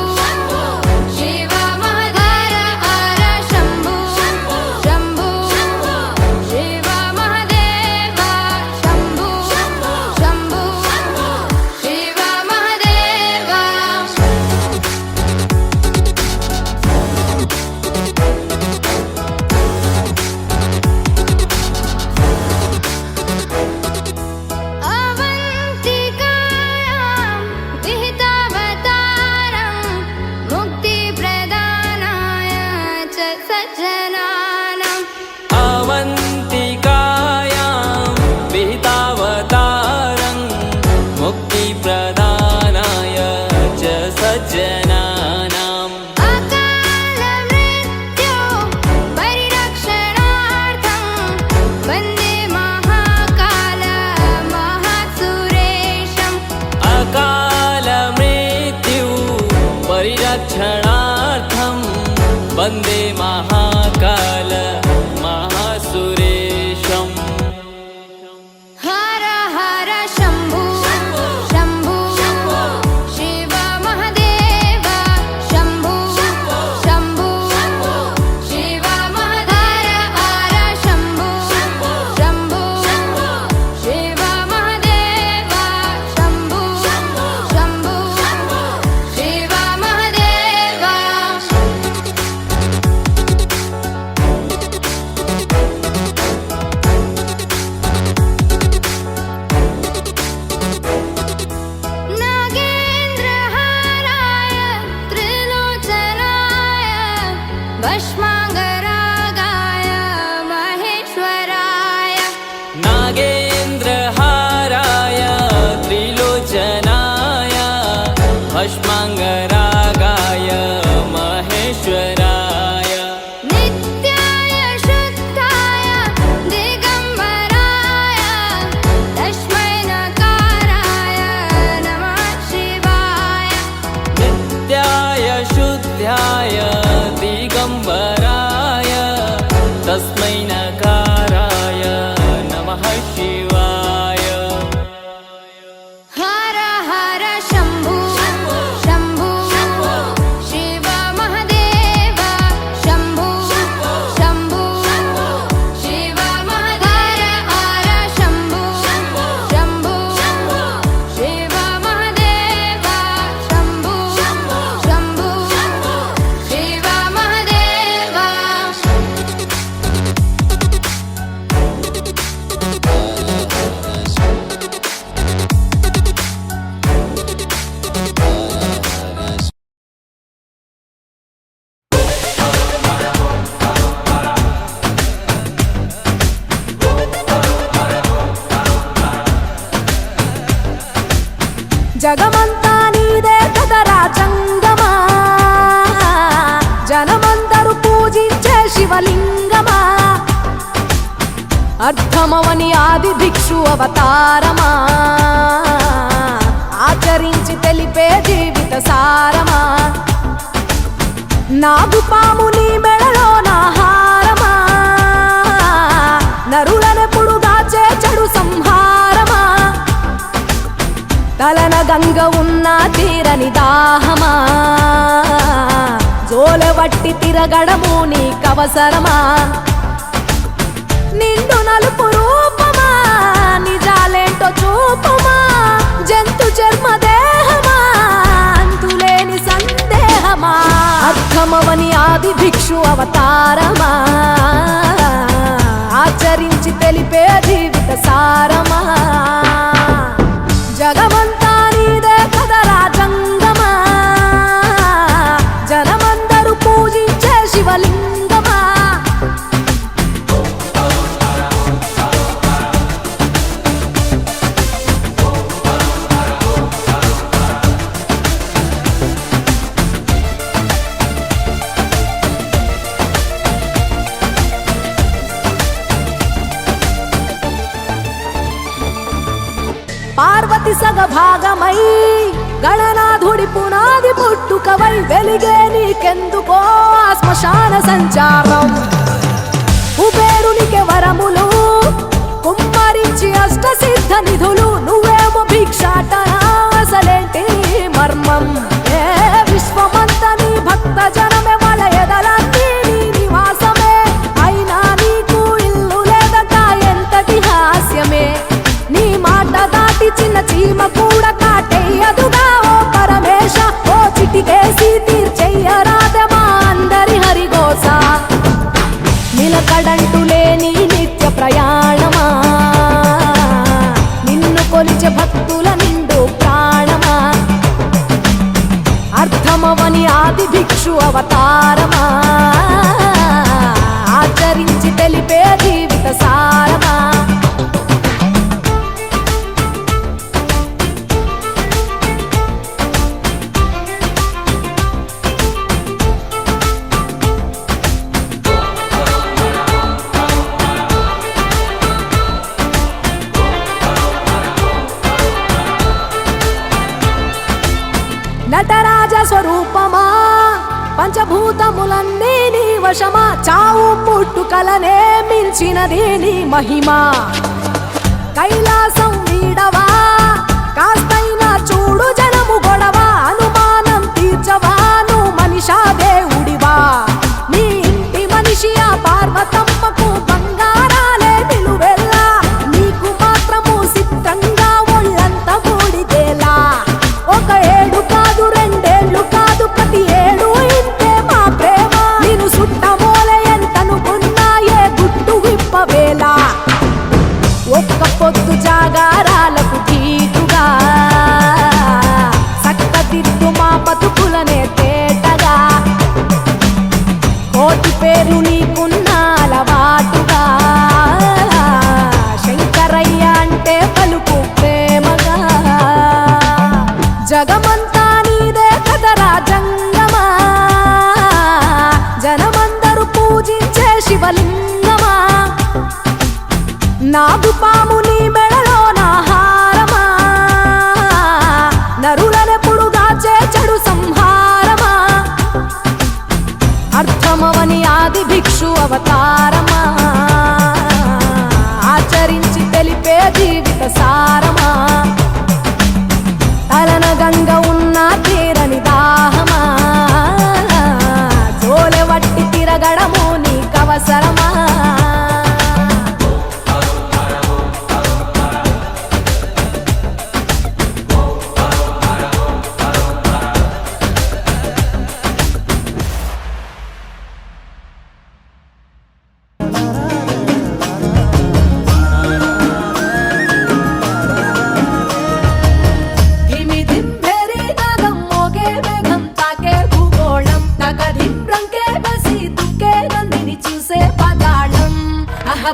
शिव महदेव हर शम्भो शम्भो शिव महदेव शम्भो शम्भो शिव महदेव अवन्तिकायां विहितावतारं मुक्तिप्रदानाय च सज्जनानाम्
अवन्तिकायां विहितावतारं मुक्तिप्रदानाय च सज्जनानाम्
अकालमृत्यो परिरक्षणार्थं वन्दे महाकाल महासुरेशम्
अकालमृत्यु परिरक्षणार्थं वन्दे महाकाल महासुरेशम्
हर हर शम्भो शम्भो शिव महदेव शम्भो शम्भो शिव महदेव हर शम्भो शम्भो शिव महदेव शम्भो शम्भो शिव महदेव भस्माङ्गरागाय महेश्वराय
नागेन्द्रहाराय त्रिलोचनाय भस्माङ्गरागाय महेश्वराय
नित्याय शुद्धाय दिगम्बराय तस्मै नकाराय नमः शिवाय
नित्याय शुद्धाय दिगम्बराय तस्मै नकाराय नमः शिवाय
हर हर शम्भो शम्भो शिव महादेव शम्भो शम्भो शिव महादेव हर शम्भो शम्भो शिव महादेव शम्भो शम्भो शिव महादेव
జగమంతా నీదే కదరా చంగమా జనమందరూ పూజించే శివలింగమా అర్థమవని ఆది భిక్షు అవతారమా ఆచరించి తెలిపే జీవిత సారమా నాగుపాము నీ మెడలో నాహారమా నరులనెప్పుడు దాచే చెడు సంహారమా తలన గంగ ఉన్న తీరని దాహమా జోలవట్టి తిరగడము నీకవసరమా నిండు నలుపు రూపమా నిజాలేంటో చూపమా జంతు చర్మ దేహమా అంతులేని సందేహమా అర్థమవని ఆది భిక్షు అవతారమా ఆచరించి తెలిపే జీవిత సారమా జగమంతా నీదే కదరా జంగమా జనమందరూ పూజించే శివలింగమా పార్వతి సగభాగమై గణనాథుడి పునాది పుట్టుకవై వెలిగే నీకెందుకో ఆ శ్మశాన సంచారం కుబేరునికి వరములు కుమ్మరించి అష్ట సిద్ధ నిధులు నువ్వేమో భిక్షాటన అసలేంటి మర్మం ఏ విశ్వమంత నీ భక్త జనమే వాళ్ళ ఎదలన్నీ నీ నివాసమే అయినా నీకు ఇల్లు లేదట ఎంతటి హాస్యమే నీ మాట దాటి చిన్న చీమ కూడా కాటేయదుగా ఓ పరమేశ ఓ చిటికేసి తీర్చెయ్యరాదమా అందరి హరిగోస నిలకడంటు లేని నిత్య ప్రయాణమా నిన్ను కొలిచే భక్తుల నిండు ప్రాణమా అర్థమవని ఆది భిక్షు అవతారమా ఆచరించి తెలిపే జీవిత సారమా నటరాజ స్వరూపమా పంచభూతములన్నీ నీ వశమా చావు పుట్టుకలనే మించినది నీ మహిమా కైలాసం వీడవా కాస్తైనా చూడు జనము గొడవ అనుమానం తీర్చవా నువ్వు మనిషా దేవుడివా నీ ఇంటి మనిషి ఆ పార్వతమ్మకు బంగారాలే నిలువెల్లా నీకు మాత్రము సిద్ధంగా ఒళ్ళంత బూడిదేలా ఒక ఏడు కాదు రెండేళ్లు కాదు ప్రతి ఏడు ఇంతే మా ప్రేమ నేను సుట్టమోలే ఎంతనుకున్నా ఏ గుట్టు విప్పవేలా ఒక్క పొద్దు జాగారాలకు తీటుగా జగమంతా నీదే కదరా జంగమా, జనమందరూ పూజించే శివలింగమా, నాగుపాము నీ మెడలో నా హారమా, నరులనెప్పుడు దాచే చెడు సంహారమా, అర్థమవని ఆది భిక్షు అవతారమా, ఆచరించి తెలిపే జీవిత సారమా, తలన గంగ ఉన్న తీరని దాహమా, జోలె వట్టి తిరగడము నీకవసరమా.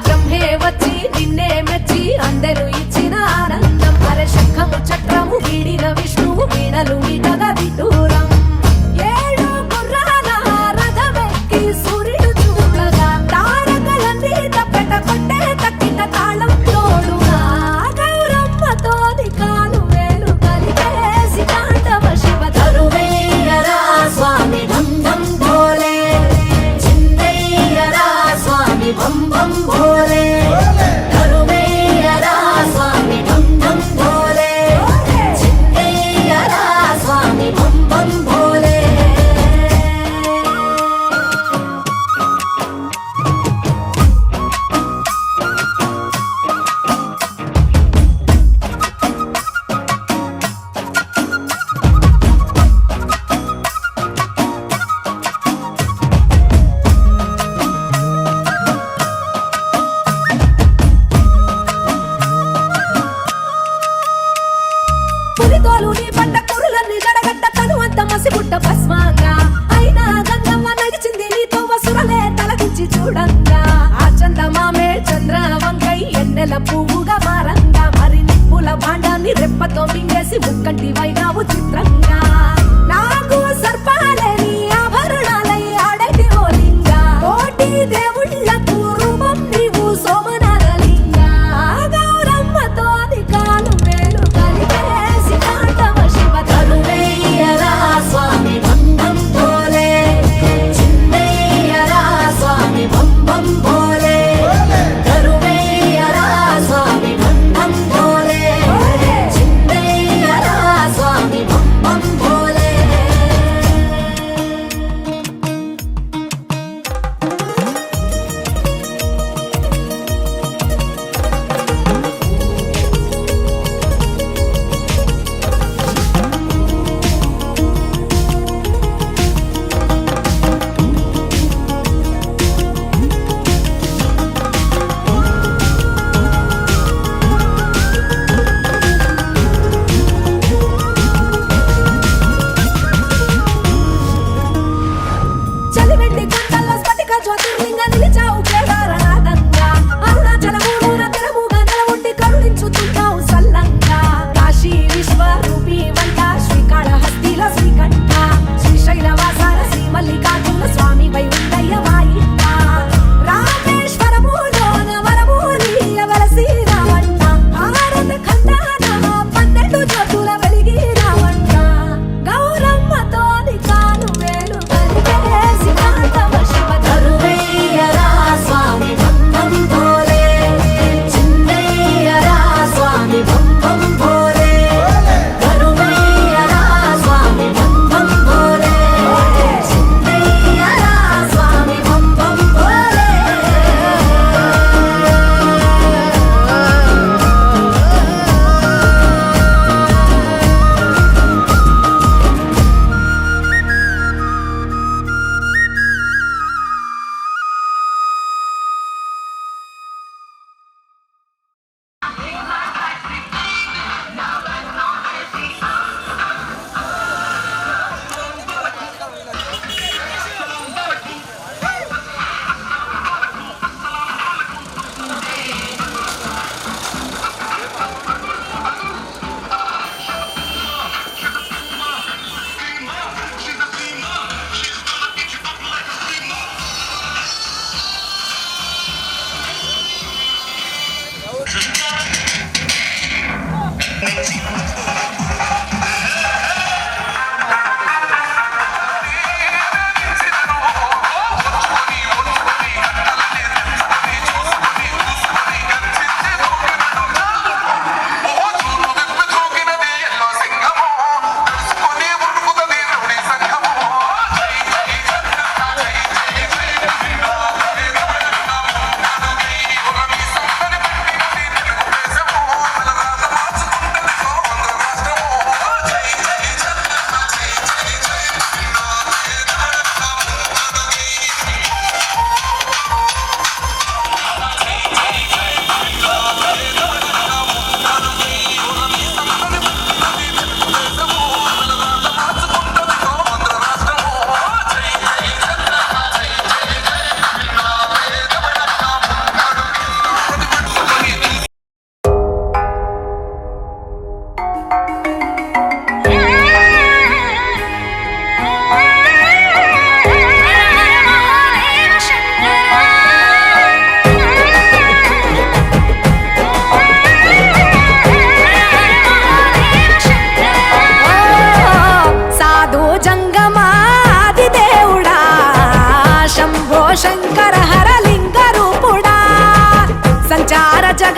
బ్రహ్మే వచ్చి నిన్నే మెచ్చి అందరూ ఇచ్చిన ఆనందం, అరే శంఖము చక్రము వీడిన విష్ణువు వీణలు మీటగా విటూరం, ఏడు గుర్రాల రథమెక్కి సూర్యుడు చూడగా తారకలన్నీ తప్పెట కొట్టే తక్కిన తాళం తోడుగా, గౌరమ్మతోని కాలు వేలు కలిపేసి తాండవ శివ తరువేయరా స్వామి ఢం ఢం భోలే, చిందయ్యరా స్వామి భం భం భోలే, తరువేయరా స్వామి ఢం ఢం భోలే, చిందయ్య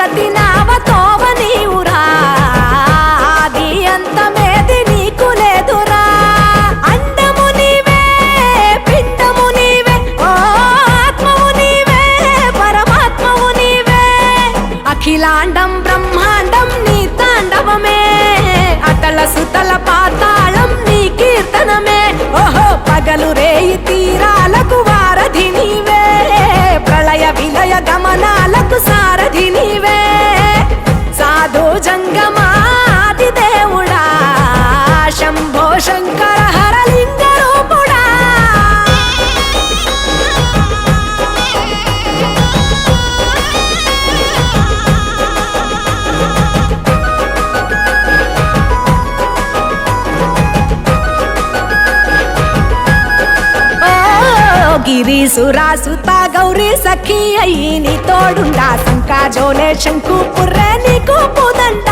జగతి నావతోవ నీవురా ఆది అంతమేది నీకు లేదురా అండము నీవే పిండము నీవే ఓ ఆత్మవు నీవే పరమాత్మవు నీవే అఖిలాండం బ్రహ్మాండం నీ తాండవమే అతల సుతల పాతాళం నీ కీర్తనమే ఓహో పగలు రేయి తీరాలకు వారధి నీవే ప్రళయ విలయ గమనాలకు సారథి నీవే సాధు జంగమాది దేవుడా శంభో శంకర హరలింగ రూపుడా గిరీసురాసుత గౌరీ సఖి అయ్యి నీ తోడుండా సంకాజోలే శంకు పుర్రే నీకు పుదండ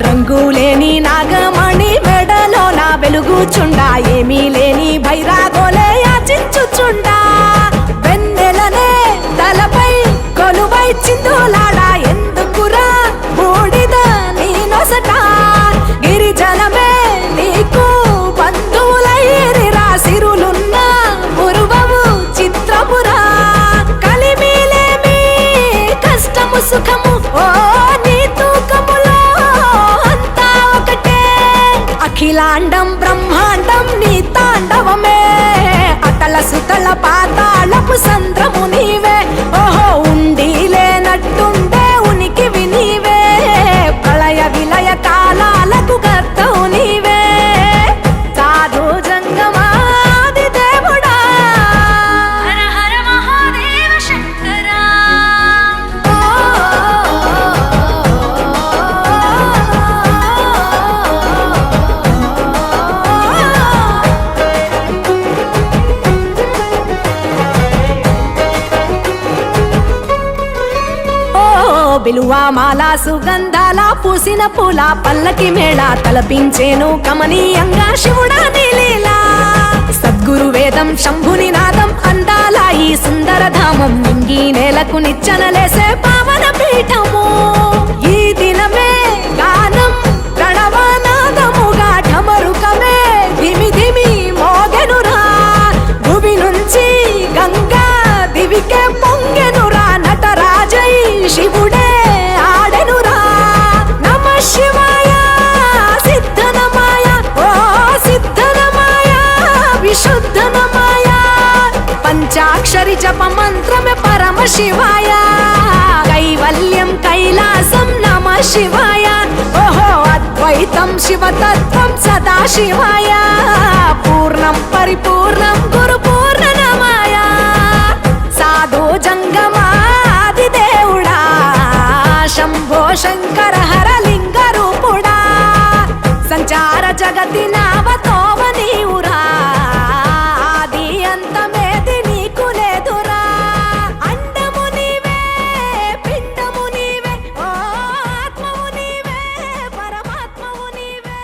రంగులేని నాగమణి మెడలో నా వెలుగుచుండా ఏమీ లేని భైరాగోలే యాచించుచుండా వెన్నెలనే తలపై కొలువై చిందులాడా ఎందుకురా బూడిద నీ నొసట గిరిజనమే నీకు బంధువులైరిరా సిరులున్న పురువవు చిత్రపురా కలిమిలేమి కష్టము సుఖము ఓ నీ తూకములో అంతా ఒకటే అఖిలాండం బ్రహ్మాండం నీ తాండవమే అతల సుతల పాతాళపు సంద్రము నీవే ఓహో ఉండి లేనట్టుండే ఉనికివి నీవే ప్రళయ విలయ కాలాలకు కర్తవు నీవే సాధు జంగమాది దేవుడా హర హర మహాదేవ శంకరా బిలువా మాల సుగంధాల పూసిన పూల పల్లకి మేళ తలపించేను కమనీయంగా శివుడా నీలీలా సద్గురు వేదం శంభుని నాదం అందాల ఈ సుందర ధామం నింగి నేలకు నిచ్చనలేసే పావన పీఠము ఈ దినమే గానం ప్రణవనాదముగా ఢమరుకమే ధిమి ధిమి మోగెనురా భువి నుంచి గంగా దివికే పొంగెనురా నటరాజై శివుడే ఆడెనురా నమ శివాయ సిద్ధనమాయ ఓ సిద్ధనమాయ విశుద్ధనమాయ పంచాక్షరి జప మంత్రమే పరమ శివాయ కైవల్యం కైలాసం నమ శివాయ ఓహో అద్వైతం శివతత్వం సదా శివాయ పూర్ణం పరిపూర్ణం గురు పూర్ణనమాయ సాధు జంగమాది దేవుడా శంభో శంకర హరలింగ రూపుడా సంచార జగతి నావతోవ నీవురా ఆది అంతమేది నీకు లేదురా అండము నీవే పిండము నీవే ఓ ఆత్మవు నీవే పరమాత్మవు నీవే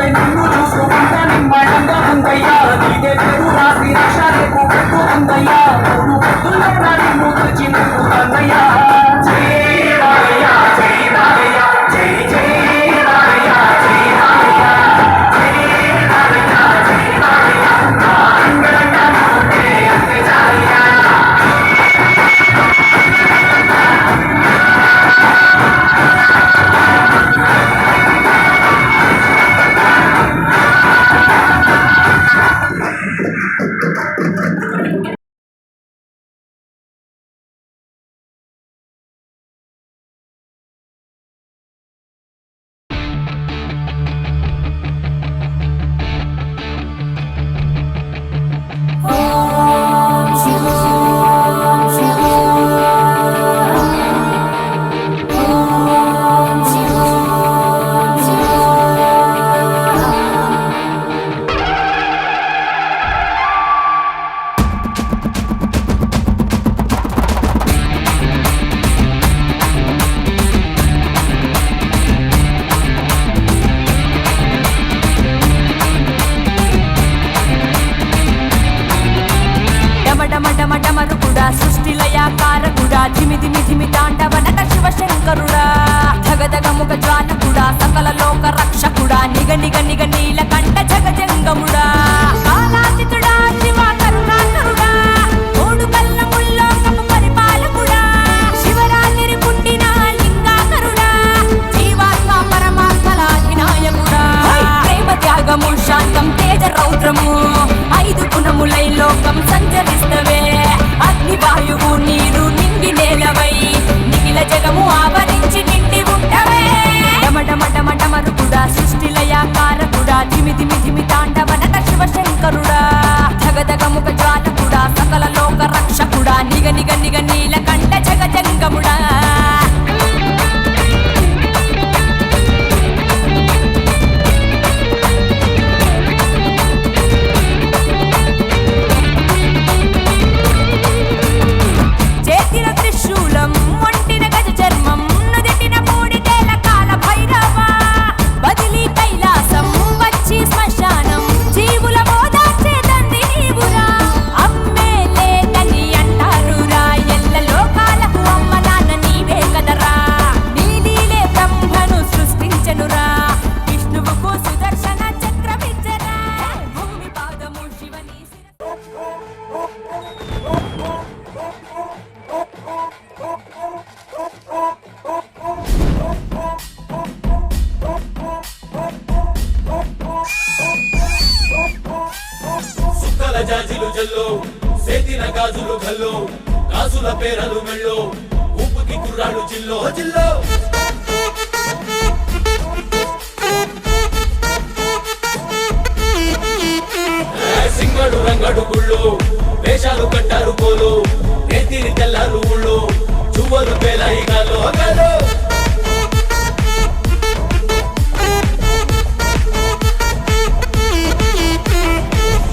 నిన్ను చూసుకుంటా నిమ్మడంగా ఉందయ్యా నీదే పేరు రాసి రక్షాలకు పెట్టుకుందయ్యా మూడు పొద్దులైనా నిన్ను తెచ్చి నింపుతానయ్యా జై రామయ్య జై రామయ్య జై జై రామయ్య జై రామయ్య జై రామయ్య జై రామయ్య నా అంగరంగా ఉంటే అంతే చాలయ్యా
డమరుకుడా సృష్టిలయాకారకుడా ధిమి ధిమి ధిమి తాండవ నట శివశంకరుడా ధగధగ ముఖ జ్వాలకుడా సకల లోక రక్షకుడా నిగ నిగ నిగ నీలకంఠ జగజంగముడా కాలాతీతుడా శివ కరుణాకరుడా మూడు కళ్ళ ముల్లోకపు పరిపాలకుడా శివరాత్రి పుట్టిన లింగాకరుడా జీవాత్మ పరమాత్మలాధినాయకుడా ప్రేమ త్యాగము శాంతం తేజ రౌద్రము ఐదు గుణములై లోకం సంచరిస్తవే అగ్ని వాయువు నీరు నింగి నేలవై నిఖిల జగము ఆవరించి నిండి ఉంటవే డమరుకుడా సృష్టిలయాకారకుడా ధిమి ధిమి ధిమి తాండవ నట శివశంకరుడా ధగధగ ముఖ జ్వాలకుడా సకల లోక రక్షకుడా నిగ నిగ నిగ నీలకంఠ జగజంగముడా చేతిన త్రిశూలం ఒంటిన గజ చర్మం నుదిటిన మూడిదేల కాల భైరవ బదిలీ కైలాసం వచ్చి శ్మశానం జీవుల మోదాచేదంది నీవురా అమ్మే లేదని అంటారురా ఎల్ల లోకాలకు అమ్మ నాన్న నీవే కదరా నీలీలే బ్రహ్మను సృష్టించెనురా విష్ణువుకు సుదర్శన చక్రమిచ్చరా భూమి పాదము శివని
సుక్కల జాజిలు జల్లో సేతిన గాజులు గల్లో గాజుల పేరలు మెళ్ళో ఉప్పుకి కుర్రాడు జిల్లో జిల్లో సింగడు రంగడు గుళ్ళు వేషాలు కట్టారు పోలు నేతిని తెల్లారు ఊళ్ళు చువ్వలు పేలాయి గాలో గాలో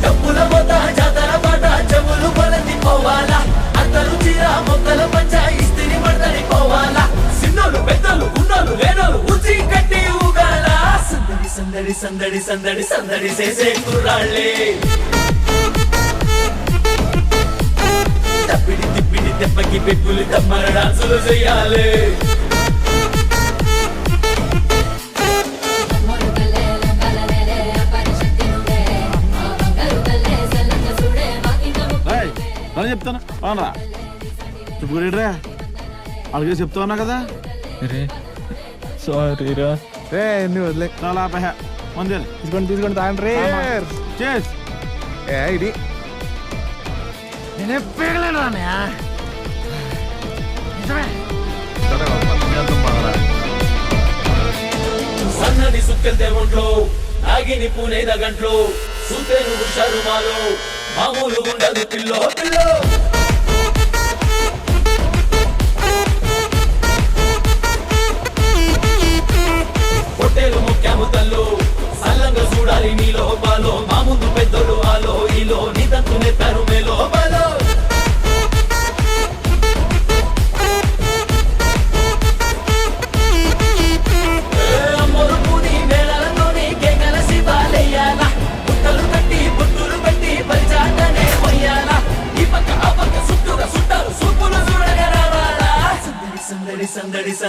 డబ్బుల మొత్త జాతర పాట చెవులు కొలది పోవాలా అందరూ చీర మొక్కల పంచ ఇస్తిరి పడదని పోవాలా సిన్నోలు పెద్దలు ఉన్నోలు లేనోలు ఉచి కట్టి ఊగాల సందడి సందడి సందడి సందడి సందడి చేసే కుర్రాళ్ళే తప్పిడి తిప్పిడి తెప్పకి పెక్కులు తమ్మర డాన్సులు చెయ్యాలి
చెప్తాను అవునరా చెప్పుకోలేడురా అలాగే చెప్తా ఉన్నా కదా
సారీరా
రే నువ్వు వదిలే చాలా మంది
తీసుకోండి తాగండి
చేస్ ఇది నేనే పేగలేను
సన్నని సుక్కెళ్తే ఒంట్లో నాగిని పూనేద గంట్లో సూతేను హుషారు మాలో మామూలు ఉండదు పిల్లో పిల్లో పొట్టేలు ముఖ్యము తల్లు సల్లంగా చూడాలి నీలో బాలో మా ముందు పెద్దలు ఆలో ఈలో నిదంతు నెత్తారు మేలో బాలో అమ్మరు పూని మేళలతోని కేకల శివ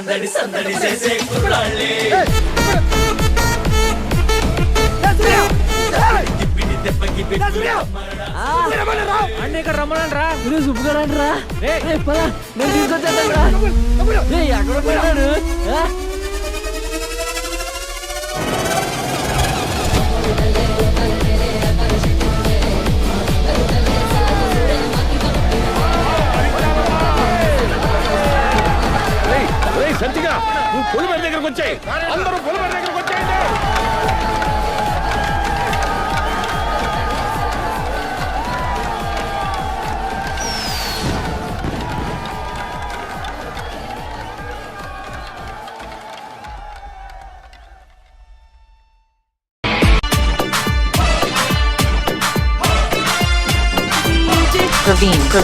సందడి సందడి చేసే కుర్రాళ్ళే తిప్పిడి దెబ్బకి పెట్టి
అన్న ఇక్కడ రమ్మనండి రా సుబ్బుగా రండి రా పదా నేను తీసుకొచ్చేద్దాం రా ఎక్కడ పోయినాడు
సంచిగా నువ్వు పొలిమేర దగ్గరకు వచ్చాయి అందరూ పొలిమేర దగ్గరకు వచ్చాయండి
Praveen.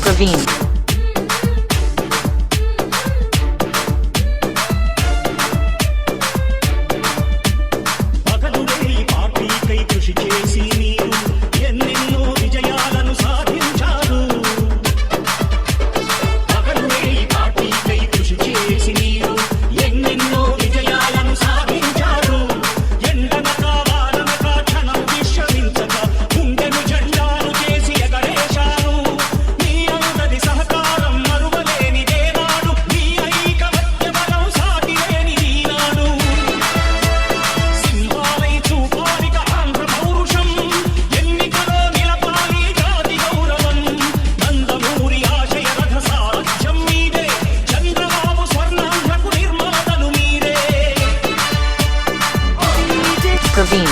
Praveen.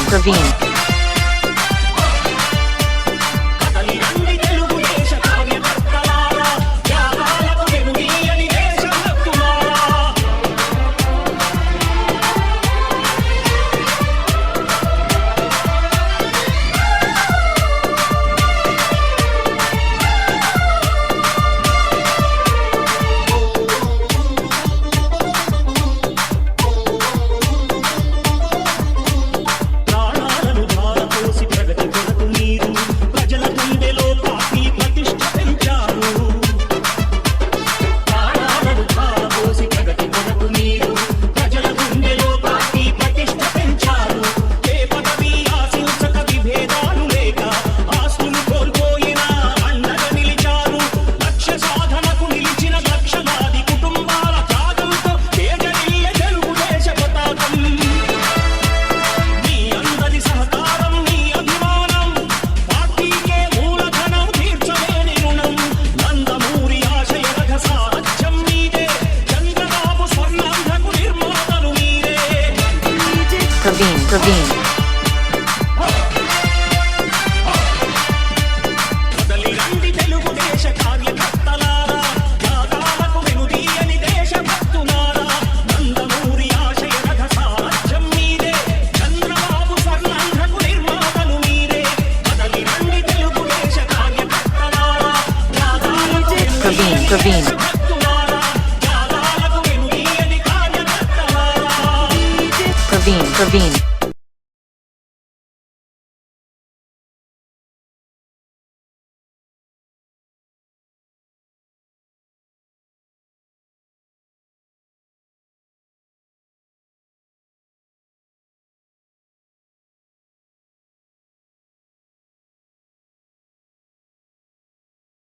Praveen.
ప్రాణాలను
Praveen.